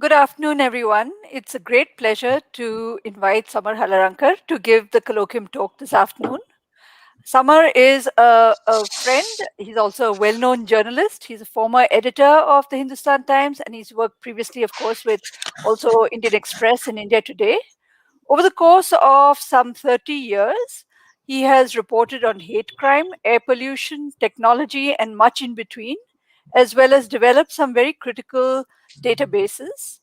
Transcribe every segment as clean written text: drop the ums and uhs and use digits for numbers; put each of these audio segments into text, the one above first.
Good afternoon, everyone. It's a great pleasure to invite Samar Halarnkar to give the colloquium talk this afternoon. Samar is a friend. He's also a well-known journalist. He's a former editor of the Hindustan Times, and he's worked previously, of course, with also Indian Express and India Today. Over the course of some 30 years, he has reported on hate crime, air pollution, technology, and much in between, as well as developed some very critical databases.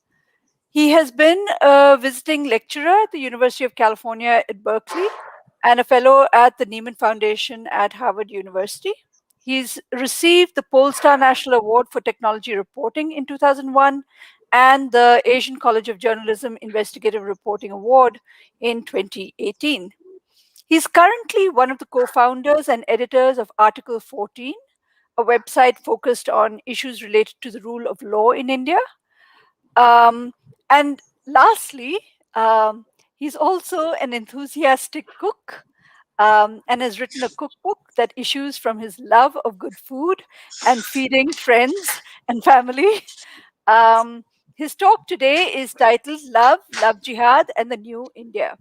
He has been a visiting lecturer at the University of California at Berkeley and a fellow at the Nieman Foundation at Harvard University. He's received the Polestar National Award for Technology Reporting in 2001 and the Asian College of Journalism Investigative Reporting Award in 2018. He's currently one of the co-founders and editors of Article 14, a website focused on issues related to the rule of law in India. And lastly, he's also an enthusiastic cook and has written a cookbook that issues from his love of good food and feeding friends and family. Um, his talk today is titled Love-Jihad and the New India.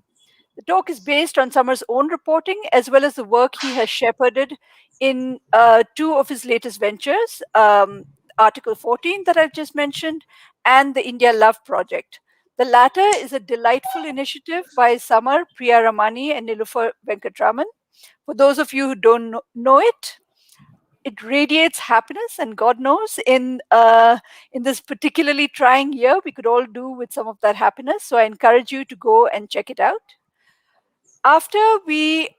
The talk is based on Samar's own reporting as well as the work he has shepherded in two of his latest ventures, Article 14 that I've just mentioned, and the India Love Project. The latter is a delightful initiative by Samar, Priya Ramani, and Nilufar Venkatraman. For those of you who don't know it, it radiates happiness, and God knows, in this particularly trying year, we could all do with some of that happiness. So I encourage you to go and check it out. After we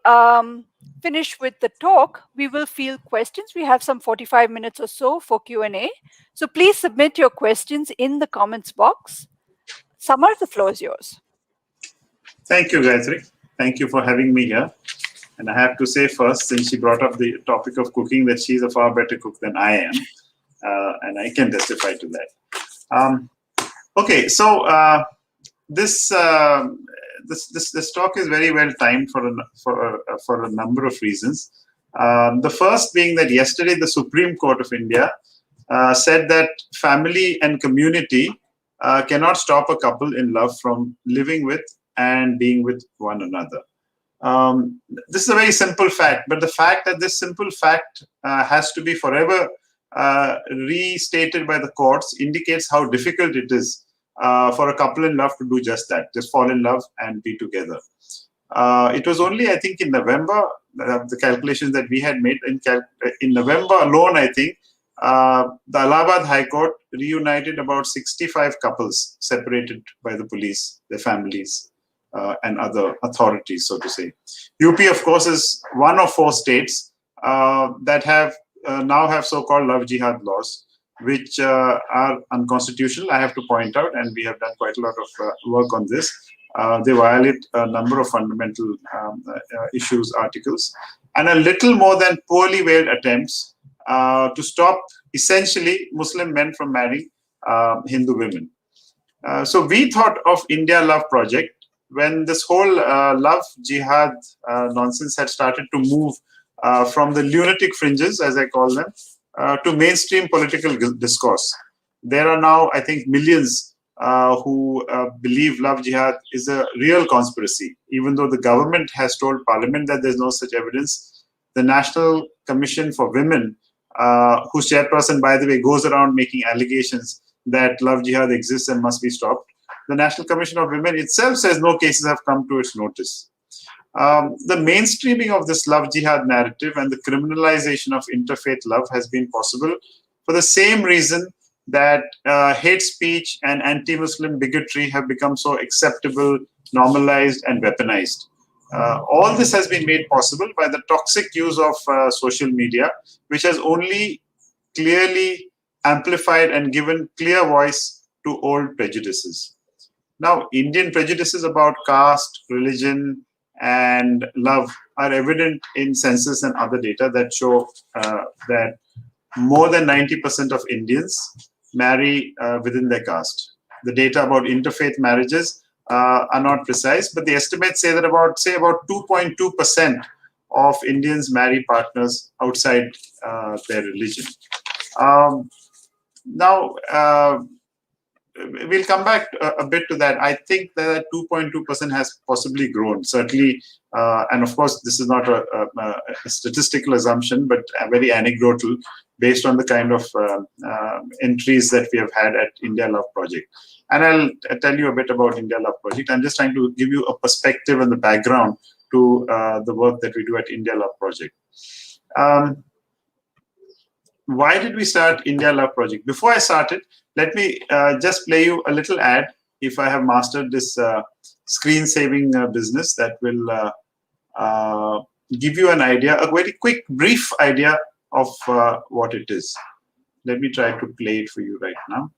finish with the talk, we will field questions. We have some 45 minutes or so for Q&A. So please submit your questions in the comments box. Samar, the floor is yours. Thank you, Gayatri. Thank you for having me here. And I have to say first, since she brought up the topic of cooking, that she's a far better cook than I am. And I can testify to that. Okay, so this talk is very well timed for a number of reasons. The first being that yesterday the Supreme Court of India said that family and community cannot stop a couple in love from living with and being with one another. This is a very simple fact, but the fact that this simple fact has to be forever restated by the courts indicates how difficult it is for a couple in love to do just that, just fall in love and be together. It was only, I think, in November, the calculations that we had made, in November alone, I think, the Allahabad High Court reunited about 65 couples separated by the police, their families, and other authorities, so to say. UP, of course, is one of 4 states that have now have so-called Love-Jihad laws, which are unconstitutional, I have to point out, and we have done quite a lot of work on this. They violate a number of fundamental issues, articles, and a little more than poorly veiled attempts to stop, essentially, Muslim men from marrying Hindu women. So we thought of India Love Project when this whole love jihad nonsense had started to move from the lunatic fringes, as I call them, to mainstream political discourse. There are now, I think, millions who believe love jihad is a real conspiracy, even though the government has told Parliament that there's no such evidence. The National Commission for Women, whose chairperson, by the way, goes around making allegations that love jihad exists and must be stopped. The National Commission of Women itself says no cases have come to its notice. The mainstreaming of this love jihad narrative and the criminalization of interfaith love has been possible for the same reason that hate speech and anti-Muslim bigotry have become so acceptable, normalized, and weaponized. All this has been made possible by the toxic use of social media, which has only clearly amplified and given clear voice to old prejudices. Now, Indian prejudices about caste, religion, and love are evident in census and other data that show that more than 90% of Indians marry within their caste. The data about interfaith marriages are not precise, but the estimates say that about 2.2% of Indians marry partners outside their religion. Now, we'll come back a bit to that. I think that 2.2% has possibly grown, certainly. And of course, this is not a statistical assumption, but very anecdotal based on the kind of entries that we have had at India Love Project. And I'll tell you a bit about India Love Project. I'm just trying to give you a perspective and the background to the work that we do at India Love Project. Why did we start India Love Project? Before I started, let me just play you a little ad. If I have mastered this screen saving business, that will give you an idea, a very quick, brief idea of what it is. Let me try to play it for you right now.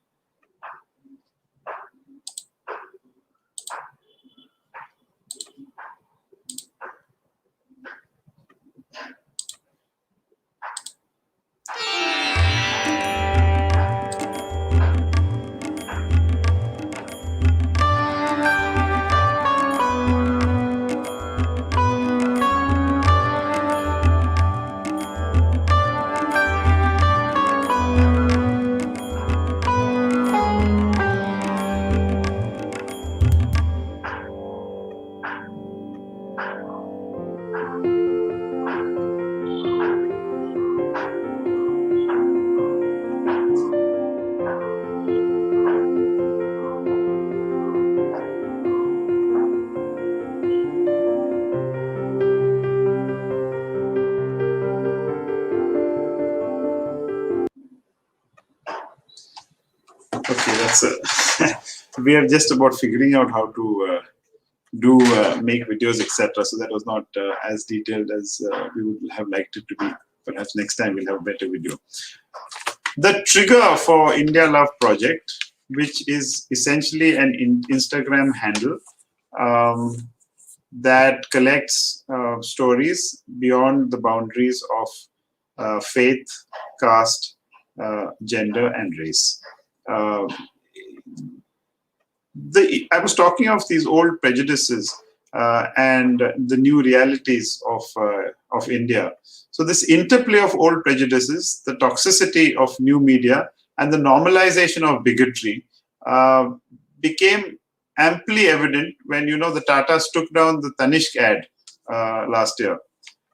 Okay, that's we are just about figuring out how to make videos, etc. So that was not as detailed as we would have liked it to be. Perhaps next time we'll have a better video. The trigger for India Love Project, which is essentially an Instagram handle that collects stories beyond the boundaries of faith, caste, gender, and race. I was talking of these old prejudices and the new realities of India. So this interplay of old prejudices, the toxicity of new media, and the normalization of bigotry became amply evident when, the Tatas took down the Tanishq ad last year.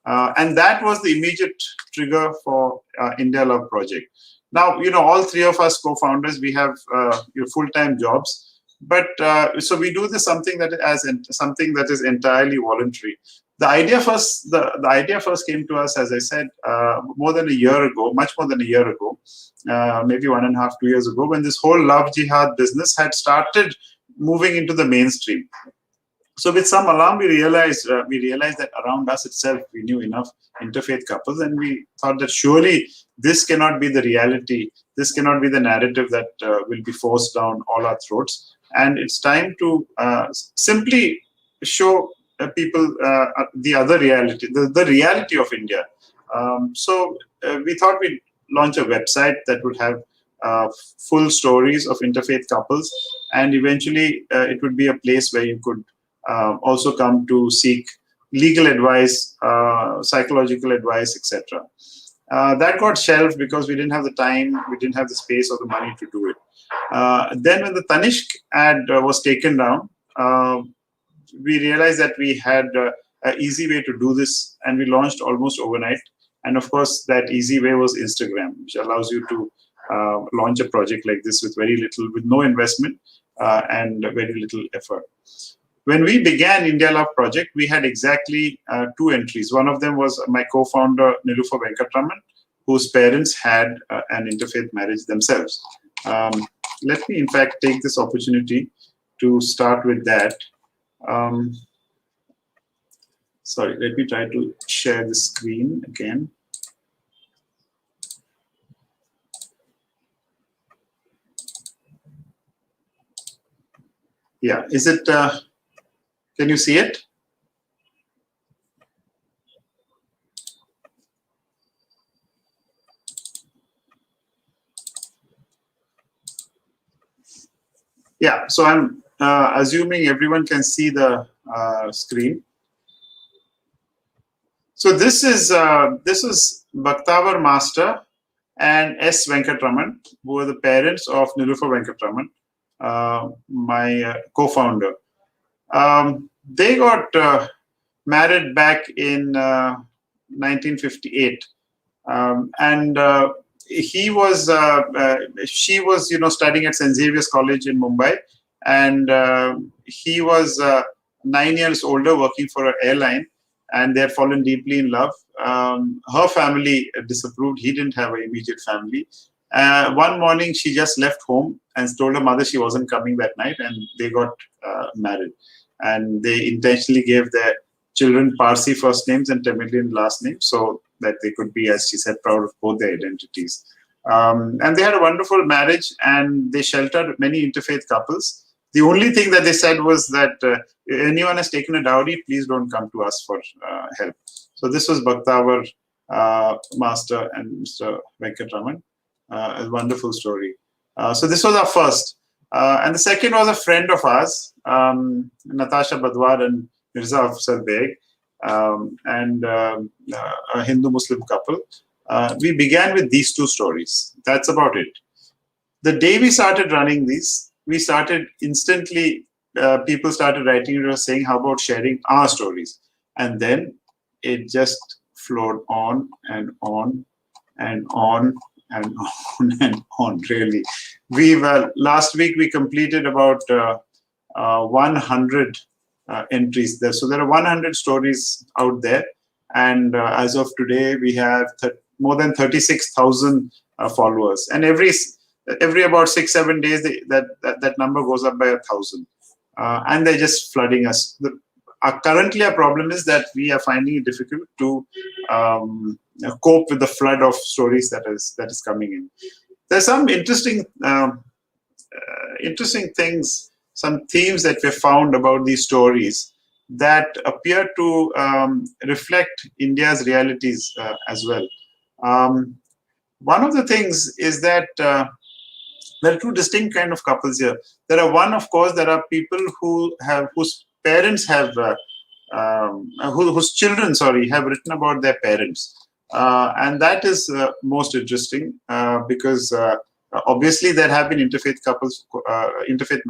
And that was the immediate trigger for India Love Project. Now, all three of us co-founders, we have full-time jobs. But so we do this something that is entirely voluntary. The idea first came to us, as I said, much more than a year ago, maybe 1.5, 2 years ago, when this whole Love-Jihad business had started moving into the mainstream. So with some alarm, we realized that around us itself, we knew enough interfaith couples, and we thought that surely this cannot be the reality. This cannot be the narrative that will be forced down all our throats. And it's time to simply show people the other reality, the reality of India. So we thought we'd launch a website that would have full stories of interfaith couples, and eventually it would be a place where you could also come to seek legal advice, psychological advice, etc. That got shelved because we didn't have the time, we didn't have the space or the money to do it. Then when the Tanishq ad was taken down, we realized that we had an easy way to do this, and we launched almost overnight. And of course, that easy way was Instagram, which allows you to launch a project like this with no investment and very little effort. When we began India Love Project, we had exactly 2 entries. One of them was my co-founder, Nilufer Venkatraman, whose parents had an interfaith marriage themselves. Let me, in fact, take this opportunity to start with that. Sorry, let me try to share the screen again. Yeah, is it, can you see it? Yeah, so I'm assuming everyone can see the screen. So this is Bhaktavar Master and S. Venkatraman, who are the parents of Nilufer Venkatraman. my co-founder. They got married back in 1958, and she was, studying at St. Xavier's College in Mumbai, and he was 9 years older, working for an airline, and they had fallen deeply in love. Her family disapproved. He didn't have an immediate family. One morning, she just left home and told her mother she wasn't coming that night, and they got married. And they intentionally gave their children Parsi first names and Tamilian last names so that they could be, as she said, proud of both their identities. And they had a wonderful marriage, and they sheltered many interfaith couples. The only thing that they said was that anyone has taken a dowry, please don't come to us for help. So this was Bhaktavar, Master, and Mr. Venkatraman. A wonderful story. So this was our first. And the second was a friend of ours, Natasha Badwar and Mirza Afsar Beg, and a Hindu-Muslim couple. We began with these two stories. That's about it. The day we started running these, we started instantly, people started writing to us saying, how about sharing our stories? And then it just flowed on and on and on and on and on, really. Last week we completed about 100 entries there. So there are 100 stories out there. And as of today, we have more than 36,000 followers. And every about 6-7 days, that number goes up by 1,000. And they're just flooding us. Currently, our problem is that we are finding it difficult to cope with the flood of stories that is coming in. There's some interesting things, some themes that we found about these stories that appear to reflect India's realities as well. One of the things is that there are two distinct kind of couples here. There are one, of course, there are people whose parents have, whose children, have written about their parents. And that is most interesting because obviously there have been interfaith couples, interfaith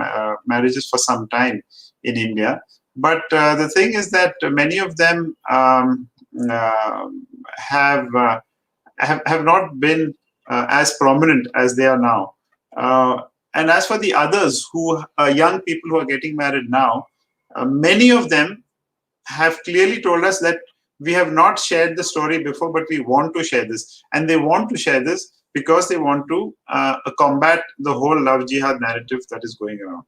marriages for some time in India. But the thing is that many of them have not been as prominent as they are now. And as for the others, who are young people who are getting married now, many of them have clearly told us that we have not shared the story before, but we want to share this. And they want to share this because they want to combat the whole Love-Jihad narrative that is going around.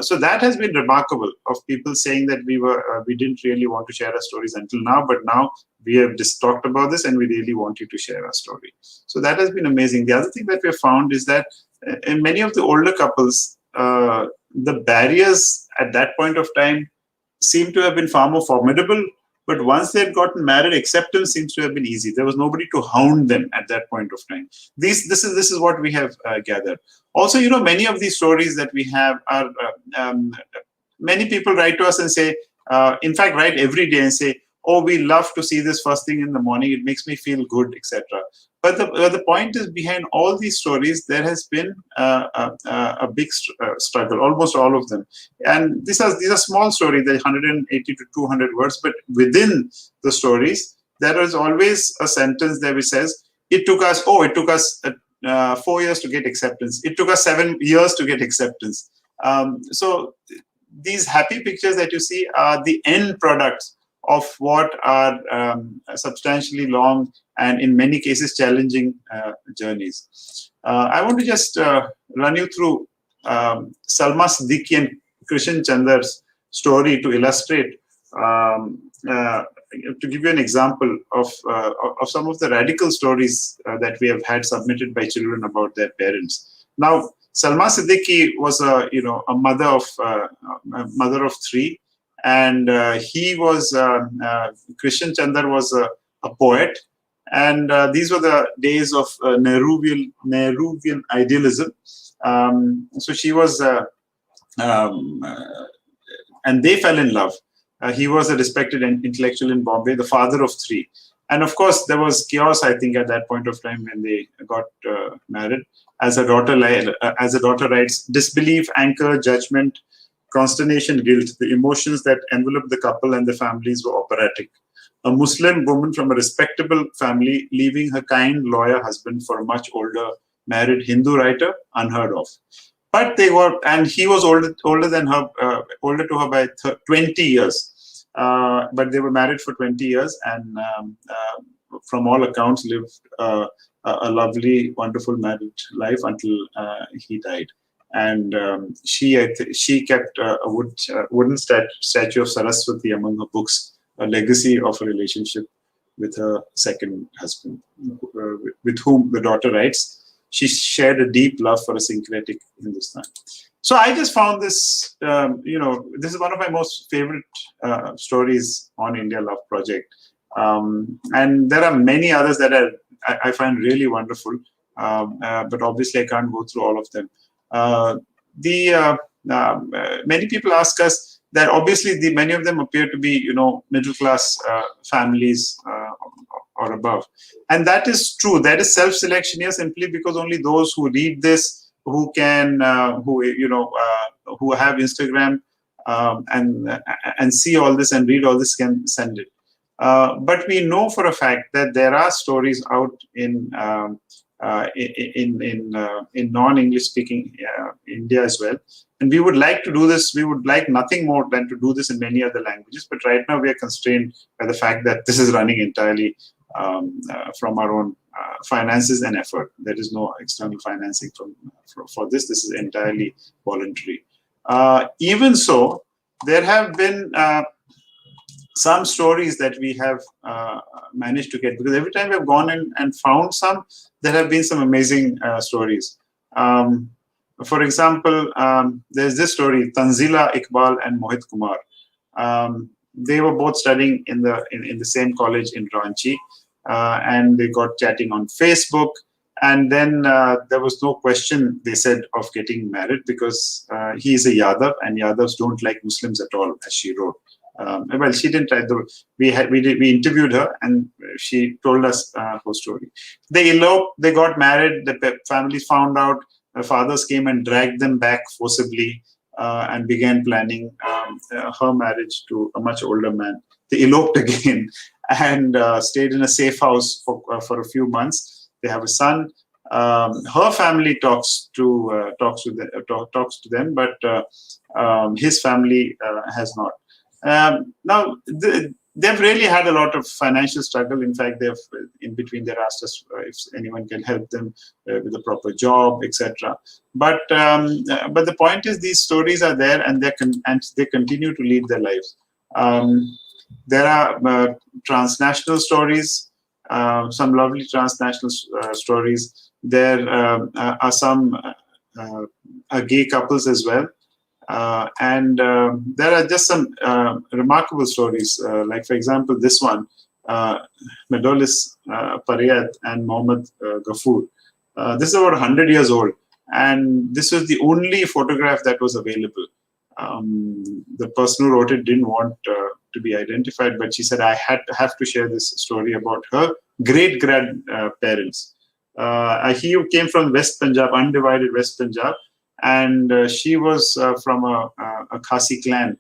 So that has been remarkable, of people saying that we didn't really want to share our stories until now, but now we have just talked about this and we really want you to share our story. So that has been amazing. The other thing that we have found is that in many of the older couples, the barriers at that point of time seem to have been far more formidable. But once they had gotten married, acceptance seems to have been easy. There was nobody to hound them at that point of time. This is what we have gathered. Also, many of these stories that we have are, many people write to us and say, in fact, write every day and say, oh, we love to see this first thing in the morning. It makes me feel good, etc. But the point is, behind all these stories, there has been a big struggle, almost all of them. And these are small stories, they're 180 to 200 words, but within the stories, there is always a sentence there which says, it took us 4 years to get acceptance. It took us 7 years to get acceptance. So these happy pictures that you see are the end products of what are substantially long and in many cases challenging journeys. I want to just run you through Salma Siddiqui and Krishan Chandar's story to illustrate, to give you an example of some of the radical stories that we have had submitted by children about their parents. Now, Salma Siddiqui was a mother of three. And he was, Krishan Chandar was a poet. And these were the days of Nehruvian idealism. So she was, and they fell in love. He was a respected intellectual in Bombay, the father of three. And of course, there was chaos, I think, at that point of time when they got married. As a daughter writes, disbelief, anger, judgment, consternation, guilt, the emotions that enveloped the couple and the families were operatic. A Muslim woman from a respectable family leaving her kind lawyer husband for a much older married Hindu writer, unheard of. But they were, and he was older than her, older to her by 20 years. But they were married for 20 years, and from all accounts lived a lovely, wonderful married life until he died. And she kept a wooden statue of Saraswati among her books, a legacy of a relationship with her second husband, with whom the daughter writes, she shared a deep love for a syncretic Hindustan. So I just found this, this is one of my most favorite stories on India Love Project. And there are many others that I find really wonderful, but obviously I can't go through all of them. Many people ask us that obviously many of them appear to be, middle class families or above, and that is true. That is self-selection here, simply because only those who read this, who can, who have Instagram and see all this and read all this, can send it. But we know for a fact that there are stories out in non-English speaking India as well. And we would like to do this. We would like nothing more than to do this in many other languages. But right now we are constrained by the fact that this is running entirely from our own finances and effort. There is no external financing for this. This is entirely voluntary. Even so, there have been some stories that we have managed to get, because every time we've gone in and found some, there have been some amazing stories. For example, there's this story, Tanzila, Iqbal, and Mohit Kumar. They were both studying in the same college in Ranchi, and they got chatting on Facebook. And then there was no question, they said, of getting married, because he is a Yadav, and Yadavs don't like Muslims at all, as she wrote. Well, she didn't write we interviewed her, and she told us her story. They eloped, they got married, the families found out, the fathers came and dragged them back forcibly and began planning her marriage to a much older man. They eloped again and stayed in a safe house for a few months. They have a son. Her family talks to them, but his family has not. Now, they've really had a lot of financial struggle. In fact, in between they asked us if anyone can help them with a proper job, etc. But the point is, these stories are there, and they continue to lead their lives. There are transnational stories, some lovely transnational stories. There are some gay couples as well. And there are just some remarkable stories, like, for example, this one, Madolis, Paryat, and Mohammed Ghafoor. This is about 100 years old, and this was the only photograph that was available. The person who wrote it didn't want to be identified, but she said, I have to share this story about her great-grandparents. He came from West Punjab, undivided West Punjab, and she was from a Khasi clan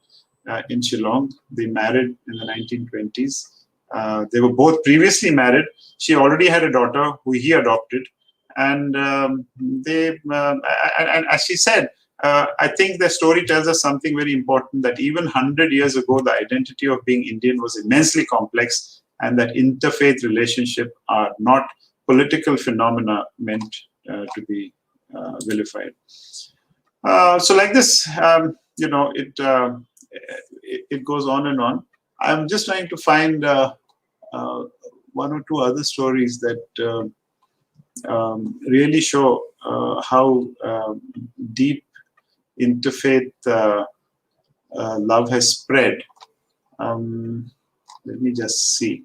in Shillong. They married in the 1920s. They were both previously married. She already had a daughter who he adopted, and as she said, I think the story tells us something very important, that even 100 years ago, the identity of being Indian was immensely complex, and that interfaith relationships are not political phenomena meant to be vilified. So like this, it goes on and on. I'm just trying to find one or two other stories that really show how deep interfaith love has spread. Let me just see.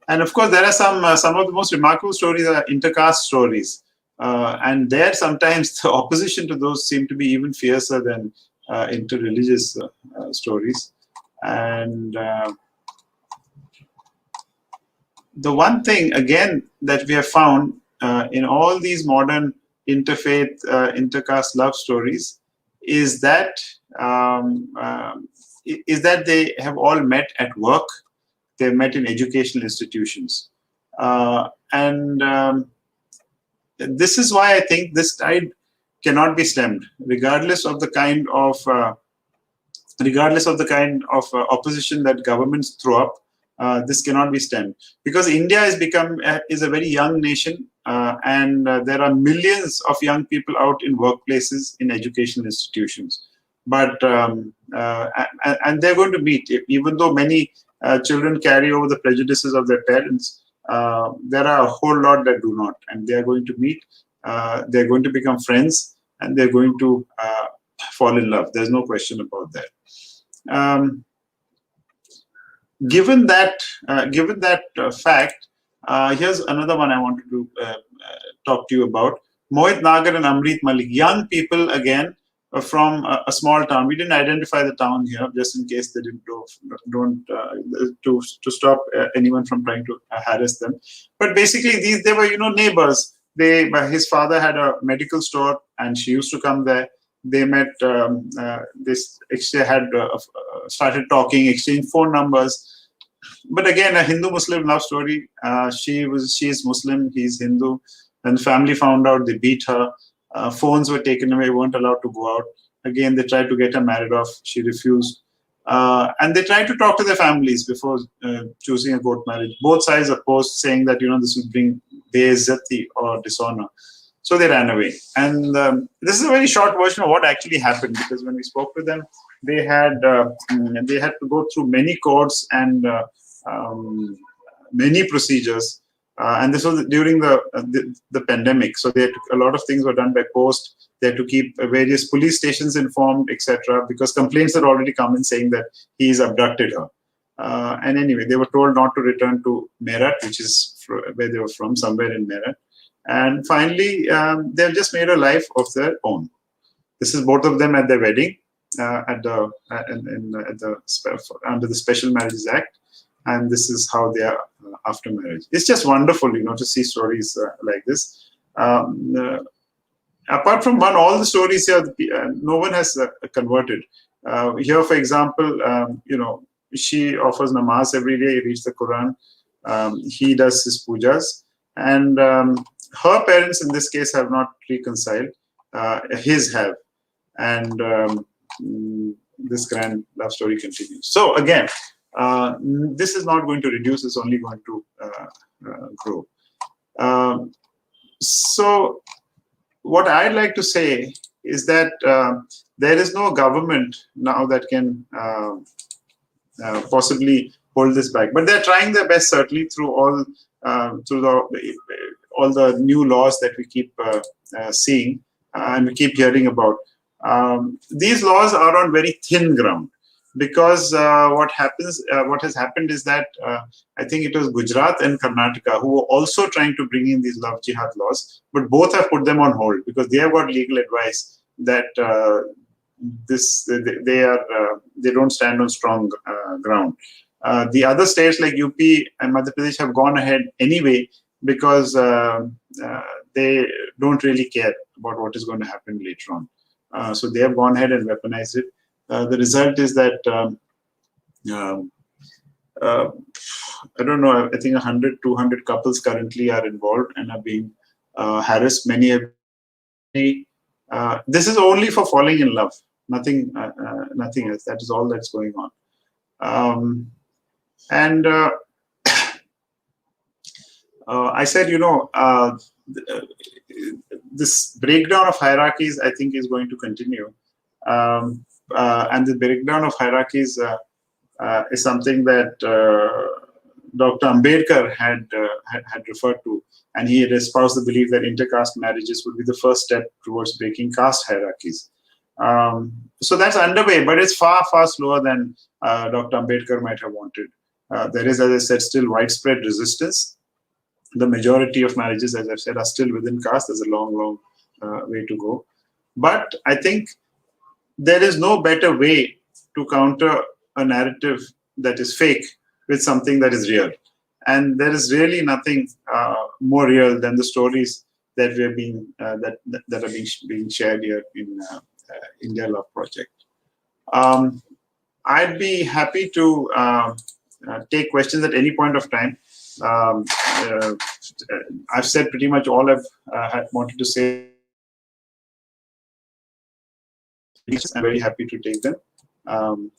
And of course, there are some of the most remarkable stories are intercast stories, and there sometimes the opposition to those seem to be even fiercer than interreligious stories. And the one thing again that we have found in all these modern interfaith, intercaste love stories is that they have all met at work. They've met in educational institutions, and this is why I think this tide cannot be stemmed, regardless of the kind of opposition that governments throw up. This cannot be stemmed because India has become is a very young nation, and there are millions of young people out in workplaces, in educational institutions. But and they're going to meet, even though many children carry over the prejudices of their parents. There are a whole lot that do not, and they are going to meet. They're going to become friends, and they're going to fall in love. There's no question about that. Given that fact, here's another one I wanted to talk to you about. Mohit Nagar and Amrit Malik, young people again from a small town. We didn't identify the town here, just in case they don't to stop anyone from trying to harass them. But basically, they were neighbors. His father had a medical store, and she used to come there. They met. They had started talking, exchanged phone numbers. But again, a Hindu-Muslim love story. She is Muslim, he's Hindu. And the family found out, they beat her. Phones were taken away, weren't allowed to go out. Again, they tried to get her married off. She refused. And they tried to talk to their families before choosing a court marriage. Both sides opposed, saying that this would bring be'izzati or dishonor. So they ran away. And this is a very short version of what actually happened, because when we spoke to them, they had to go through many courts and many procedures. And this was during the pandemic. So a lot of things were done by post. They had to keep various police stations informed, etc., because complaints had already come in saying that he's abducted her. And anyway, they were told not to return to Meerut, which is where they were from, somewhere in Meerut. And finally, they've just made a life of their own. This is both of them at their wedding, under the Special Marriages Act, and this is how they are after marriage. It's just wonderful, to see stories like this. Apart from one, all the stories here, no one has converted. Here, for example, she offers namaz every day. He reads the Quran. He does his pujas, and her parents, in this case, have not reconciled. His have, and this grand love story continues. So again, this is not going to reduce; it's only going to grow. So what I'd like to say is that there is no government now that can possibly hold this back, but they're trying their best, certainly through all the new laws that we keep seeing and we keep hearing about. These laws are on very thin ground, because what has happened is that I think it was Gujarat and Karnataka who were also trying to bring in these Love-Jihad laws, but both have put them on hold because they have got legal advice that they don't stand on strong ground. The other states like UP and Madhya Pradesh have gone ahead anyway, because they don't really care about what is going to happen later on. So they have gone ahead and weaponized it. The result is that I don't know, I think 100, 200 couples currently are involved and are being harassed. Many have. This is only for falling in love, nothing else. That is all that's going on. I said, this breakdown of hierarchies, I think, is going to continue. And the breakdown of hierarchies is something that Dr. Ambedkar had referred to, and he had espoused the belief that intercaste marriages would be the first step towards breaking caste hierarchies. So that's underway, but it's far, far slower than Dr. Ambedkar might have wanted. There is, as I said, still widespread resistance. The majority of marriages, as I've said, are still within caste. There's a long, long way to go. But I think there is no better way to counter a narrative that is fake with something that is real. And there is really nothing more real than the stories that we are being that are being shared here in India Love Project. I'd be happy to take questions at any point of time. Um, uh, I've said pretty much all I've wanted to say. I'm very happy to take them. Um,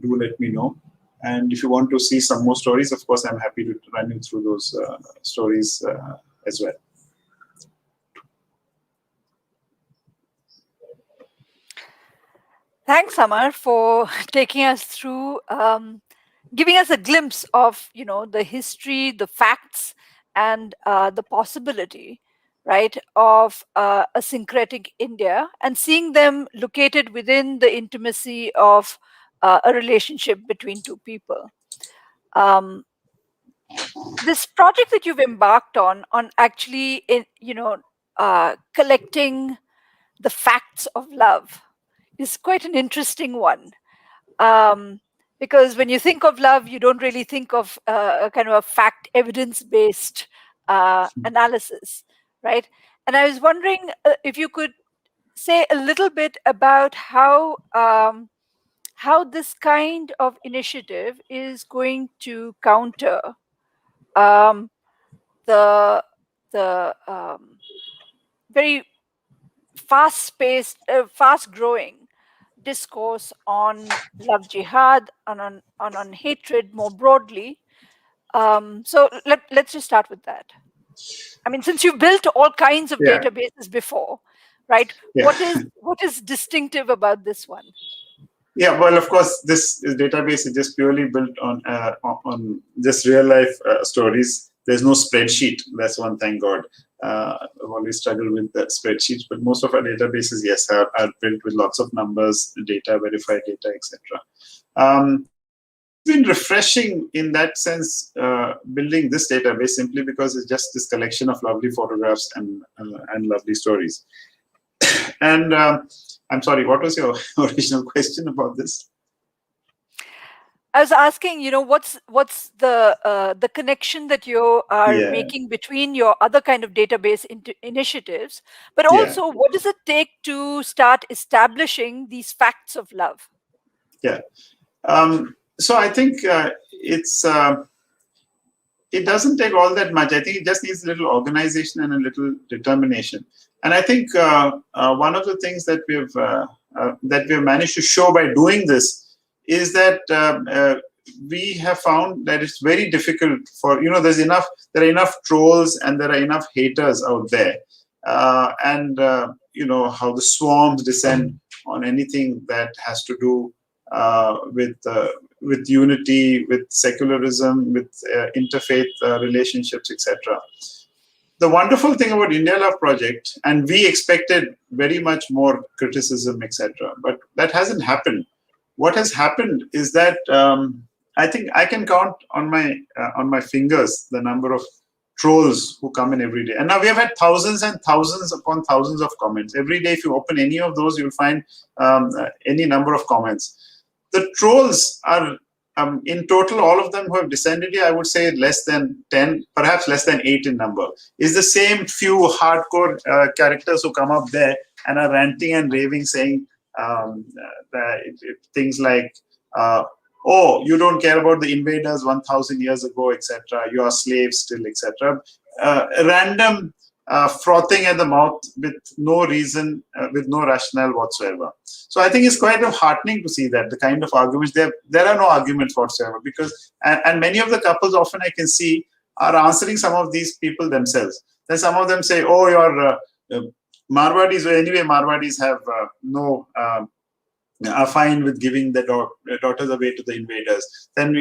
do let me know. And if you want to see some more stories, of course, I'm happy to run you through those stories as well. Thanks, Samar, for taking us through, giving us a glimpse of, the history, the facts, and the possibility, right, of a syncretic India, and seeing them located within the intimacy of a relationship between two people. Um, this project that you've embarked on actually, collecting the facts of love is quite an interesting one, um, because when you think of love, you don't really think of a kind of a fact evidence based analysis, right? And I was wondering if you could say a little bit about how this kind of initiative is going to counter um, the very fast-paced, fast-growing discourse on love jihad and on hatred more broadly. So let's just start with that. I mean, since you've built all kinds of Yeah, databases before, right? yeah. What is distinctive about this one? Yeah, well, of course, this database is just purely built on just real life stories. There's no spreadsheet. That's one, thank God. I've always struggled with the spreadsheets, but most of our databases, yes, are built with lots of numbers, data, verified data, etc. It's been refreshing in that sense, building this database simply because it's just this collection of lovely photographs and lovely stories. And I'm sorry, what was your original question about this? I was asking, what's the connection that you are Yeah, making between your other kind of database initiatives, but yeah, also what does it take to start establishing these facts of love? yeah. So I think it doesn't take all that much. I think it just needs a little organization and a little determination. And I think one of the things that we've managed to show by doing this is that we have found that it's very difficult for there are enough trolls and there are enough haters out there, and how the swarms descend on anything that has to do with unity, with secularism, with interfaith relationships, etc. The wonderful thing about India Love Project, and we expected very much more criticism, etc., but that hasn't happened. What has happened is that I think I can count on my fingers the number of trolls who come in every day. And now we have had thousands and thousands upon thousands of comments. Every day, if you open any of those, you'll find any number of comments. The trolls are, in total, all of them who have descended here, I would say less than 10, perhaps less than 8 in number. Is the same few hardcore characters who come up there and are ranting and raving, saying things like, oh, you don't care about the invaders 1,000 years ago, etc. You are slaves still, etc. Random frothing at the mouth with no reason, with no rationale whatsoever. So I think it's quite heartening to see that the kind of arguments there are no arguments whatsoever, because and many of the couples often I can see are answering some of these people themselves. Then some of them say, "Oh, you're Marwadis." Anyway, Marwadis have are fine with giving their daughters away to the invaders. Then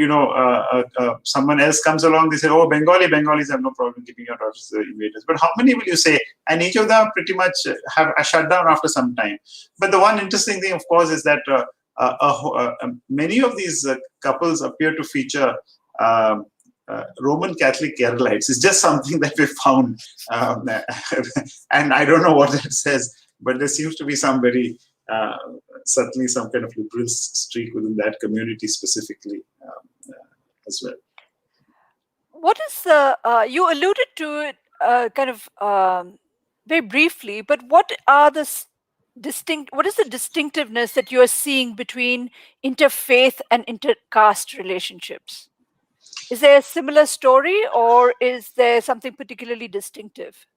someone else comes along. They say, "Oh, Bengalis have no problem giving your daughters to the invaders." But how many will you say? And each of them pretty much have a shutdown after some time. But the one interesting thing, of course, is that many of these couples appear to feature Roman Catholic Keralites. It's just something that we found, and I don't know what that says, but there seems to be some very certainly some kind of liberal streak within that community specifically as well. What is the, you alluded to it kind of very briefly, but what are the what is the distinctiveness that you're seeing between interfaith and intercaste relationships? Is there a similar story, or is there something particularly distinctive?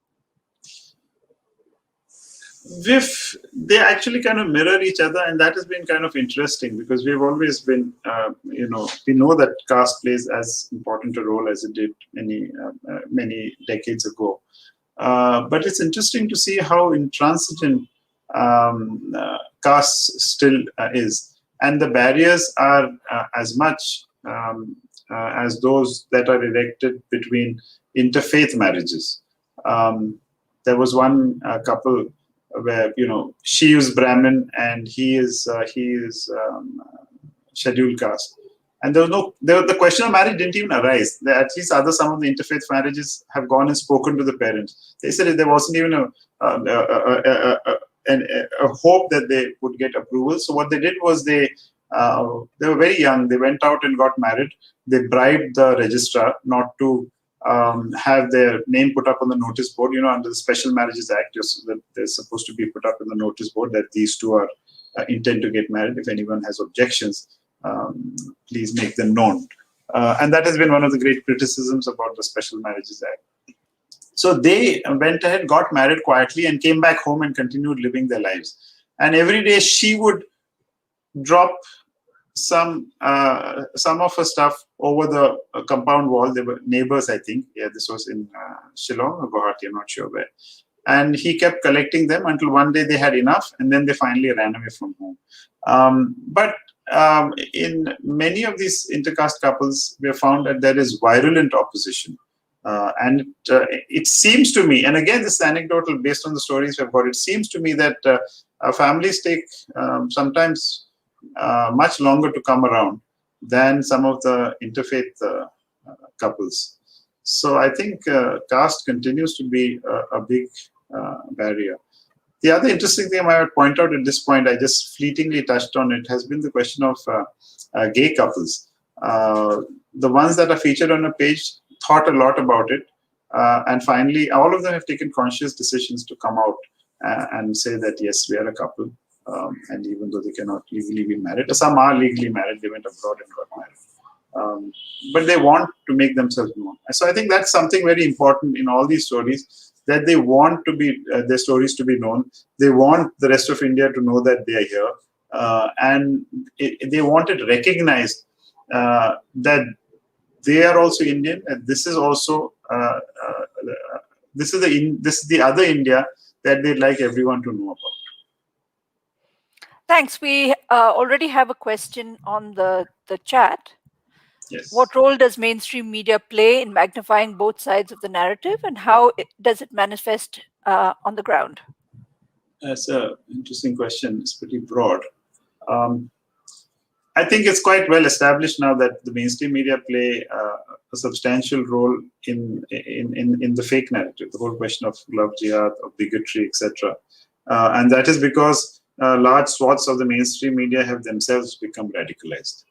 They actually kind of mirror each other, and that has been kind of interesting because we've always been, we know that caste plays as important a role as it did many decades ago. But it's interesting to see how intransigent caste still is, and the barriers are as much as those that are erected between interfaith marriages. There was one couple where she is Brahmin and he is scheduled caste, and the question of marriage didn't even arise. At least some of the interfaith marriages have gone and spoken to the parents. They said there wasn't even a hope that they would get approval. So what they did was they were very young. They went out and got married. They bribed the registrar not to have their name put up on the notice board. Under the Special Marriages Act, they're supposed to be put up in the notice board that these two are intend to get married. If anyone has objections, please make them known. And that has been one of the great criticisms about the Special Marriages Act. So they went ahead, got married quietly, and came back home and continued living their lives. And every day she would drop some of her stuff over the compound wall. They were neighbors, I think. Yeah, this was in Shillong or Guwahati, I'm not sure where. And he kept collecting them until one day they had enough, and then they finally ran away from home. But in many of these intercaste couples, we have found that there is virulent opposition. And it seems to me, and again, this is anecdotal based on the stories we've got, it seems to me that families take sometimes much longer to come around than some of the interfaith couples. So I think caste continues to be a big barrier. The other interesting thing I might point out at this point, I just fleetingly touched on it, has been the question of gay couples. The ones that are featured on a page thought a lot about it, and finally all of them have taken conscious decisions to come out and say that yes, we are a couple. And even though they cannot legally be married, some are legally married, they went abroad and got married. But they want to make themselves known. So I think that's something very important in all these stories, that they want to be their stories to be known. They want the rest of India to know that they are here, and they want it recognized that they are also Indian, and this is also this is the other India that they'd like everyone to know about. Thanks. We already have a question on the chat. Yes. What role does mainstream media play in magnifying both sides of the narrative, and how does it manifest on the ground? That's an interesting question. It's pretty broad. I think it's quite well established now that the mainstream media play a substantial role in the fake narrative, the whole question of love-jihad, of bigotry, etc. And that is because large swaths of the mainstream media have themselves become radicalized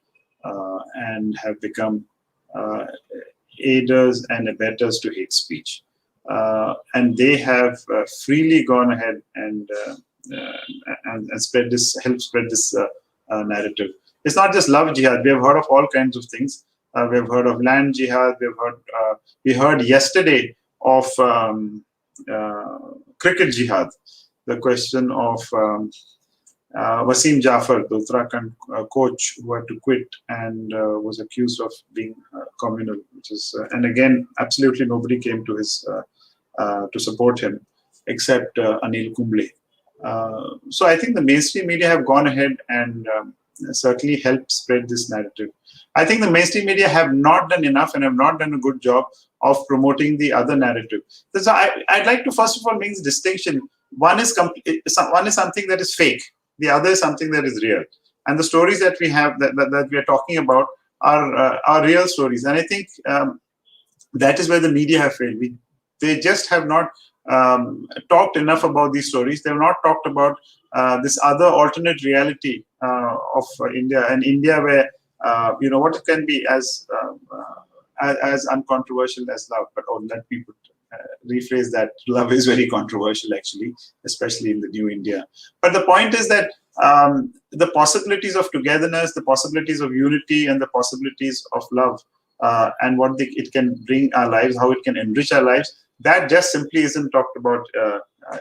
and have become aiders and abettors to hate speech. And they have freely gone ahead and helped spread this narrative. It's not just love jihad. We have heard of all kinds of things. We have heard of land jihad. We heard yesterday of cricket jihad. The question of Wasim Jafar, the Uttarakhand coach who had to quit and was accused of being communal, which is, and again, absolutely nobody came to his to support him except Anil Kumble. So I think the mainstream media have gone ahead and certainly helped spread this narrative. I think the mainstream media have not done enough and have not done a good job of promoting the other narrative. So I'd like to first of all make this distinction. One is something that is fake. The other is something that is real. And the stories that we have that we are talking about are real stories. And I think that is where the media have failed. They just have not talked enough about these stories. They've not talked about this other alternate reality of India, and India where what it can be as uncontroversial as love. But let people rephrase that. Love is very controversial, actually, especially in the new India. But the point is that the possibilities of togetherness, the possibilities of unity, and the possibilities of love, and what it can bring our lives, how it can enrich our lives, that just simply isn't talked about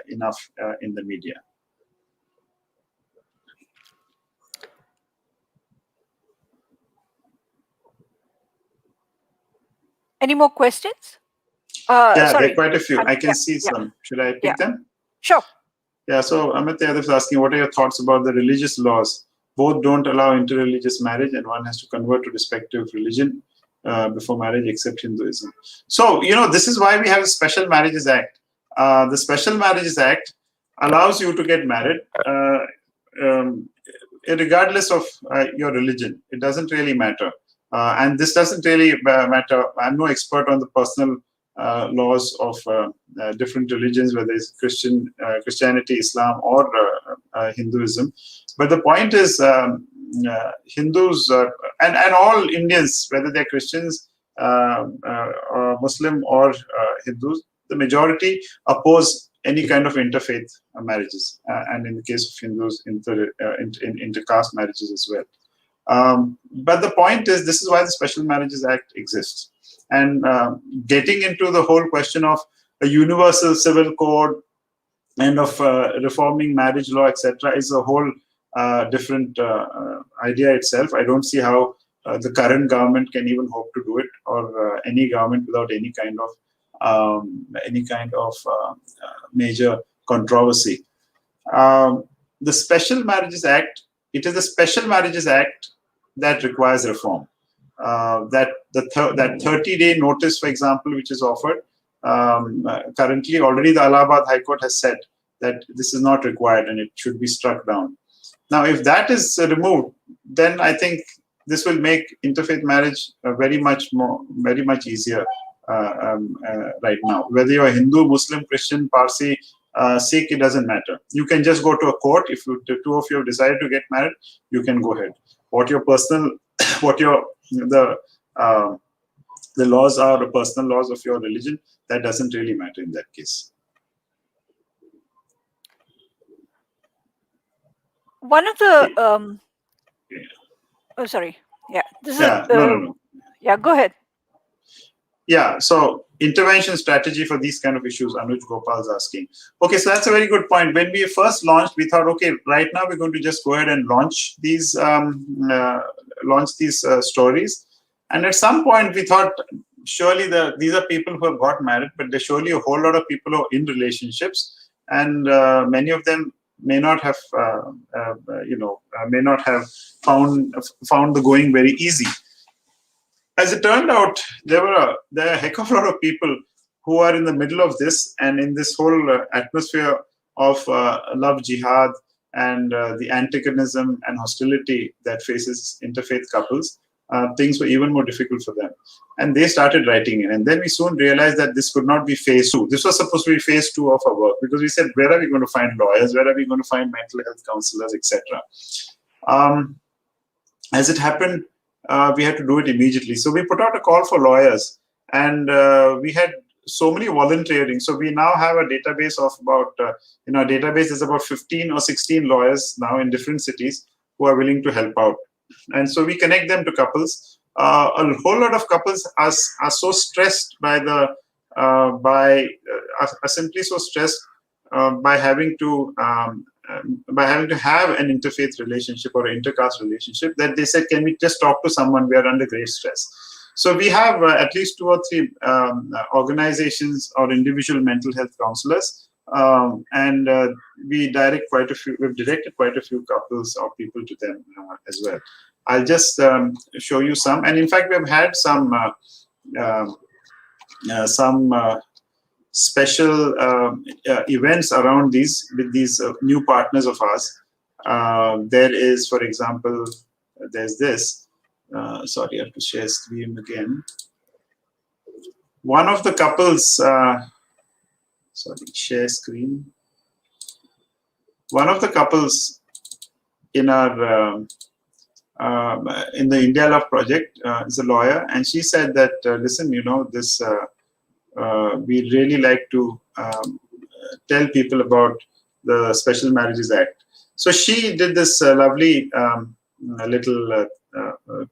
enough in the media. Any more questions? Yeah, there are Sorry. quite a few. I can Yeah, see yeah, some. Should I yeah. pick them? Sure. Yeah, so Amit Yadav is asking, what are your thoughts about the religious laws? Both don't allow interreligious marriage, and one has to convert to respective religion before marriage, except Hinduism. So, this is why we have a Special Marriages Act. The Special Marriages Act allows you to get married regardless of your religion. It doesn't really matter. And this doesn't really matter. I'm no expert on the personal laws of different religions, whether it's Christianity, Islam, or Hinduism. But the point is, Hindus and all Indians, whether they're Christians, or Muslim, or Hindus, the majority oppose any kind of interfaith marriages, and in the case of Hindus, intercaste marriages as well. But the point is, this is why the Special Marriages Act exists. And getting into the whole question of a universal civil code and of reforming marriage law, etc., is a whole different idea itself. I don't see how the current government can even hope to do it, or any government without any kind of major controversy. The Special Marriages Act, it is the Special Marriages Act that requires reform. That 30-day notice, for example, which is offered currently, already the Allahabad High Court has said that this is not required and it should be struck down. Now, if that is removed, then I think this will make interfaith marriage very much easier right now. Whether you're Hindu, Muslim, Christian, Parsi, Sikh, it doesn't matter. You can just go to a court. If the two of you have decided to get married, you can go ahead. What your the laws are, the personal laws of your religion, that doesn't really matter in that case. One of the oh, sorry. Yeah, this is no. Yeah, go ahead. Yeah, so intervention strategy for these kind of issues, Anuj Gopal is asking. Okay, so that's a very good point. When we first launched, we thought, okay, right now we're going to just go ahead and launch these stories. And at some point, we thought, surely these are people who have got married, but there's surely a whole lot of people who are in relationships, and many of them may not have, found the going very easy. As it turned out, there are a heck of a lot of people who are in the middle of this, and in this whole atmosphere of love-jihad and the antagonism and hostility that faces interfaith couples, things were even more difficult for them. And they started writing in. And then we soon realized that this could not be phase 2. This was supposed to be phase 2 of our work, because we said, where are we going to find lawyers? Where are we going to find mental health counselors, etc.? As it happened, we had to do it immediately. So we put out a call for lawyers, and we had so many volunteering. So we now have a database of about, in our database, there's about 15 or 16 lawyers now in different cities who are willing to help out. And so we connect them to couples. A whole lot of couples are so stressed are simply so stressed by having to have an interfaith relationship or intercaste relationship, that they said, can we just talk to someone? We are under great stress. So we have at least 2 or 3 organizations or individual mental health counselors, and we've directed quite a few couples or people to them as well. I'll just show you some, and in fact, we've had some special events around these with these new partners of ours. There is, for example, there's this. Sorry, I have to share screen again. One of the couples Sorry, share screen. One of the couples in our in the India Love project is a lawyer, and she said that listen, this we really like to tell people about the Special Marriages Act. So she did this lovely little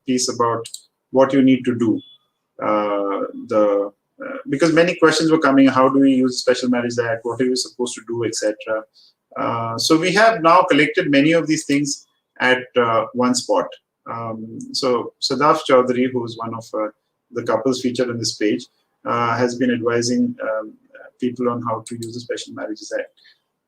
piece about what you need to do. Because many questions were coming: how do we use Special Marriages Act? What are we supposed to do, etc. So we have now collected many of these things at one spot. So Sadaf Chaudhary, who is one of the couples featured on this page, has been advising people on how to use the Special Marriages Act.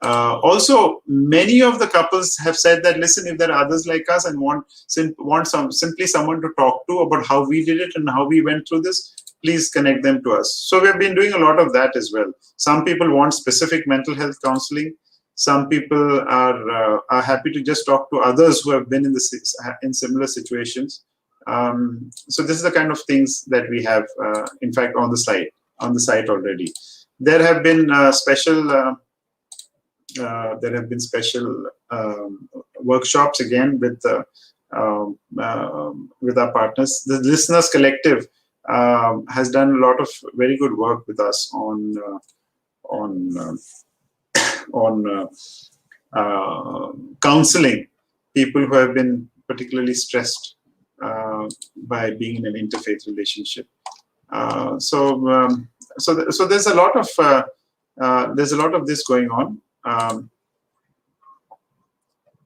Also, many of the couples have said that, listen, if there are others like us and want simply someone to talk to about how we did it and how we went through this, please connect them to us. So we've been doing a lot of that as well. Some people want specific mental health counseling. Some people are happy to just talk to others who have been in similar situations. So this is the kind of things that we have, in fact, on the site already. There have been special workshops again with our partners. The Listeners Collective has done a lot of very good work with us on counseling people who have been particularly stressed by being in an interfaith relationship. So there's a lot of this going on.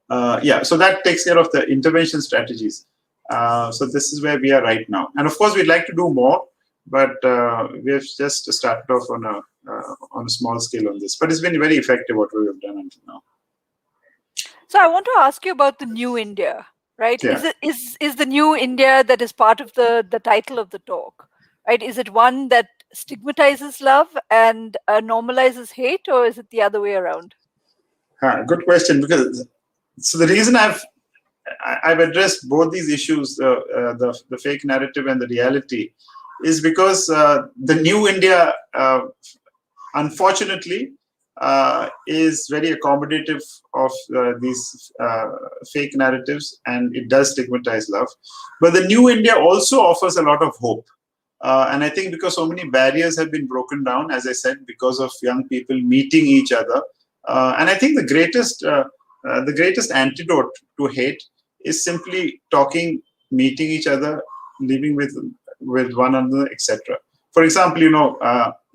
So that takes care of the intervention strategies. So this is where we are right now, and of course we'd like to do more, but we have just started off on a small scale on this. But it's been very effective what we have done until now. So I want to ask you about the New India, right? Yeah. Is the New India that is part of the title of the talk, right? Is it one that stigmatizes love and normalizes hate, or is it the other way around? Good question. Because so the reason I've addressed both these issues, the fake narrative and the reality, is because the New India, unfortunately, is very accommodative of these fake narratives, and it does stigmatize love. But the New India also offers a lot of hope. And I think because so many barriers have been broken down, as I said, because of young people meeting each other. And I think the greatest antidote to hate is simply talking, meeting each other, living with one another, etc. For example,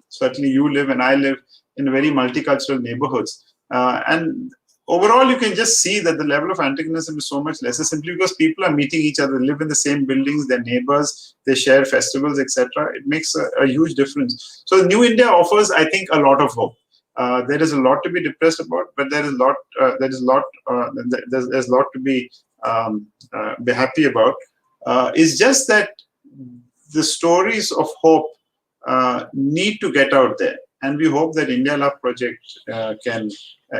certainly you live and I live in very multicultural neighborhoods, and overall you can just see that the level of antagonism is so much lesser simply because people are meeting each other, live in the same buildings, they're neighbors, they share festivals, etc. It makes a huge difference. So New India offers, I think, a lot of hope. There is a lot to be depressed about, but there's a lot to be happy about. It's just that the stories of hope need to get out there, and we hope that India Love Project can,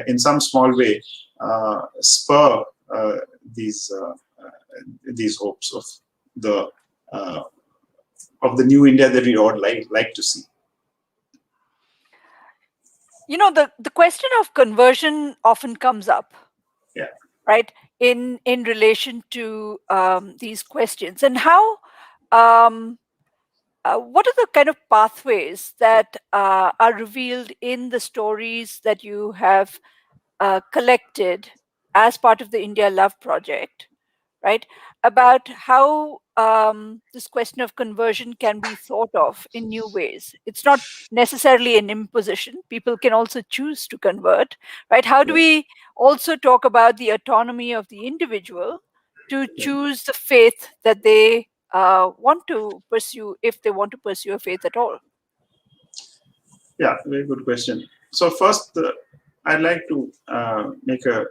in some small way, spur these hopes of the New India that we all like to see. The question of conversion often comes up. Yeah. Right, in relation to these questions, and how what are the kind of pathways that are revealed in the stories that you have collected as part of the India Love Project, right, about how this question of conversion can be thought of in new ways. It's not necessarily an imposition. People can also choose to convert, right? How do we also talk about the autonomy of the individual to choose the faith that they want to pursue, if they want to pursue a faith at all? Yeah, very good question. So first, I'd like to make a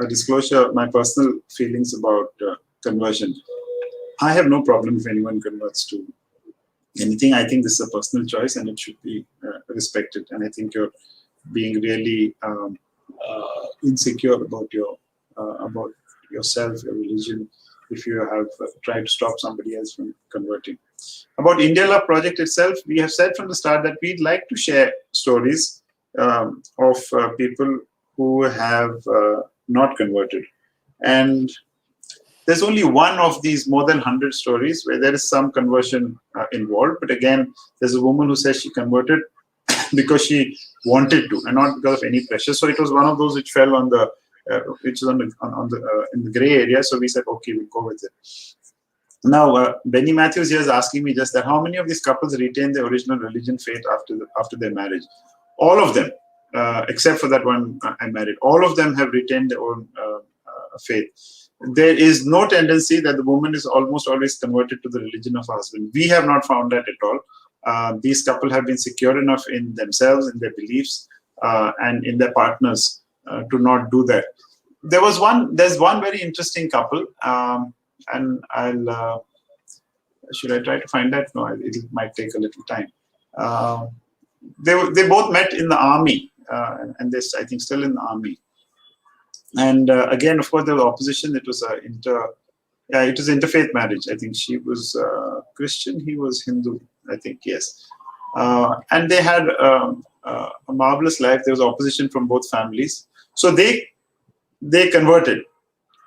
disclosure, my personal feelings about conversion. I have no problem if anyone converts to anything. I think this is a personal choice and it should be respected. And I think you're being really insecure about yourself, your religion, if you have tried to stop somebody else from converting. About India Love project itself, we have said from the start that we'd like to share stories of people who have not converted. And there's only one of these more than 100 stories where there is some conversion involved. But again, there's a woman who says she converted because she wanted to and not because of any pressure. So it was one of those which fell on the, which is on the in the gray area. So we said, okay, we'll go with it. Now, Benny Matthews here is asking me just that how many of these couples retain their original religion faith after their marriage? All of them, except for that one I married. All of them have retained their own faith. There is no tendency that the woman is almost always converted to the religion of her husband. We have not found that at all. These couple have been secure enough in themselves, in their beliefs, and in their partners to not do that. There's one very interesting couple, and I'll should I try to find that? No, it might take a little time. They both met in the army, and they're, I think, still in the army. And again, of course, there was opposition. It was it was interfaith marriage. I think she was Christian, he was Hindu. I think, yes. And they had a marvelous life. There was opposition from both families, so they converted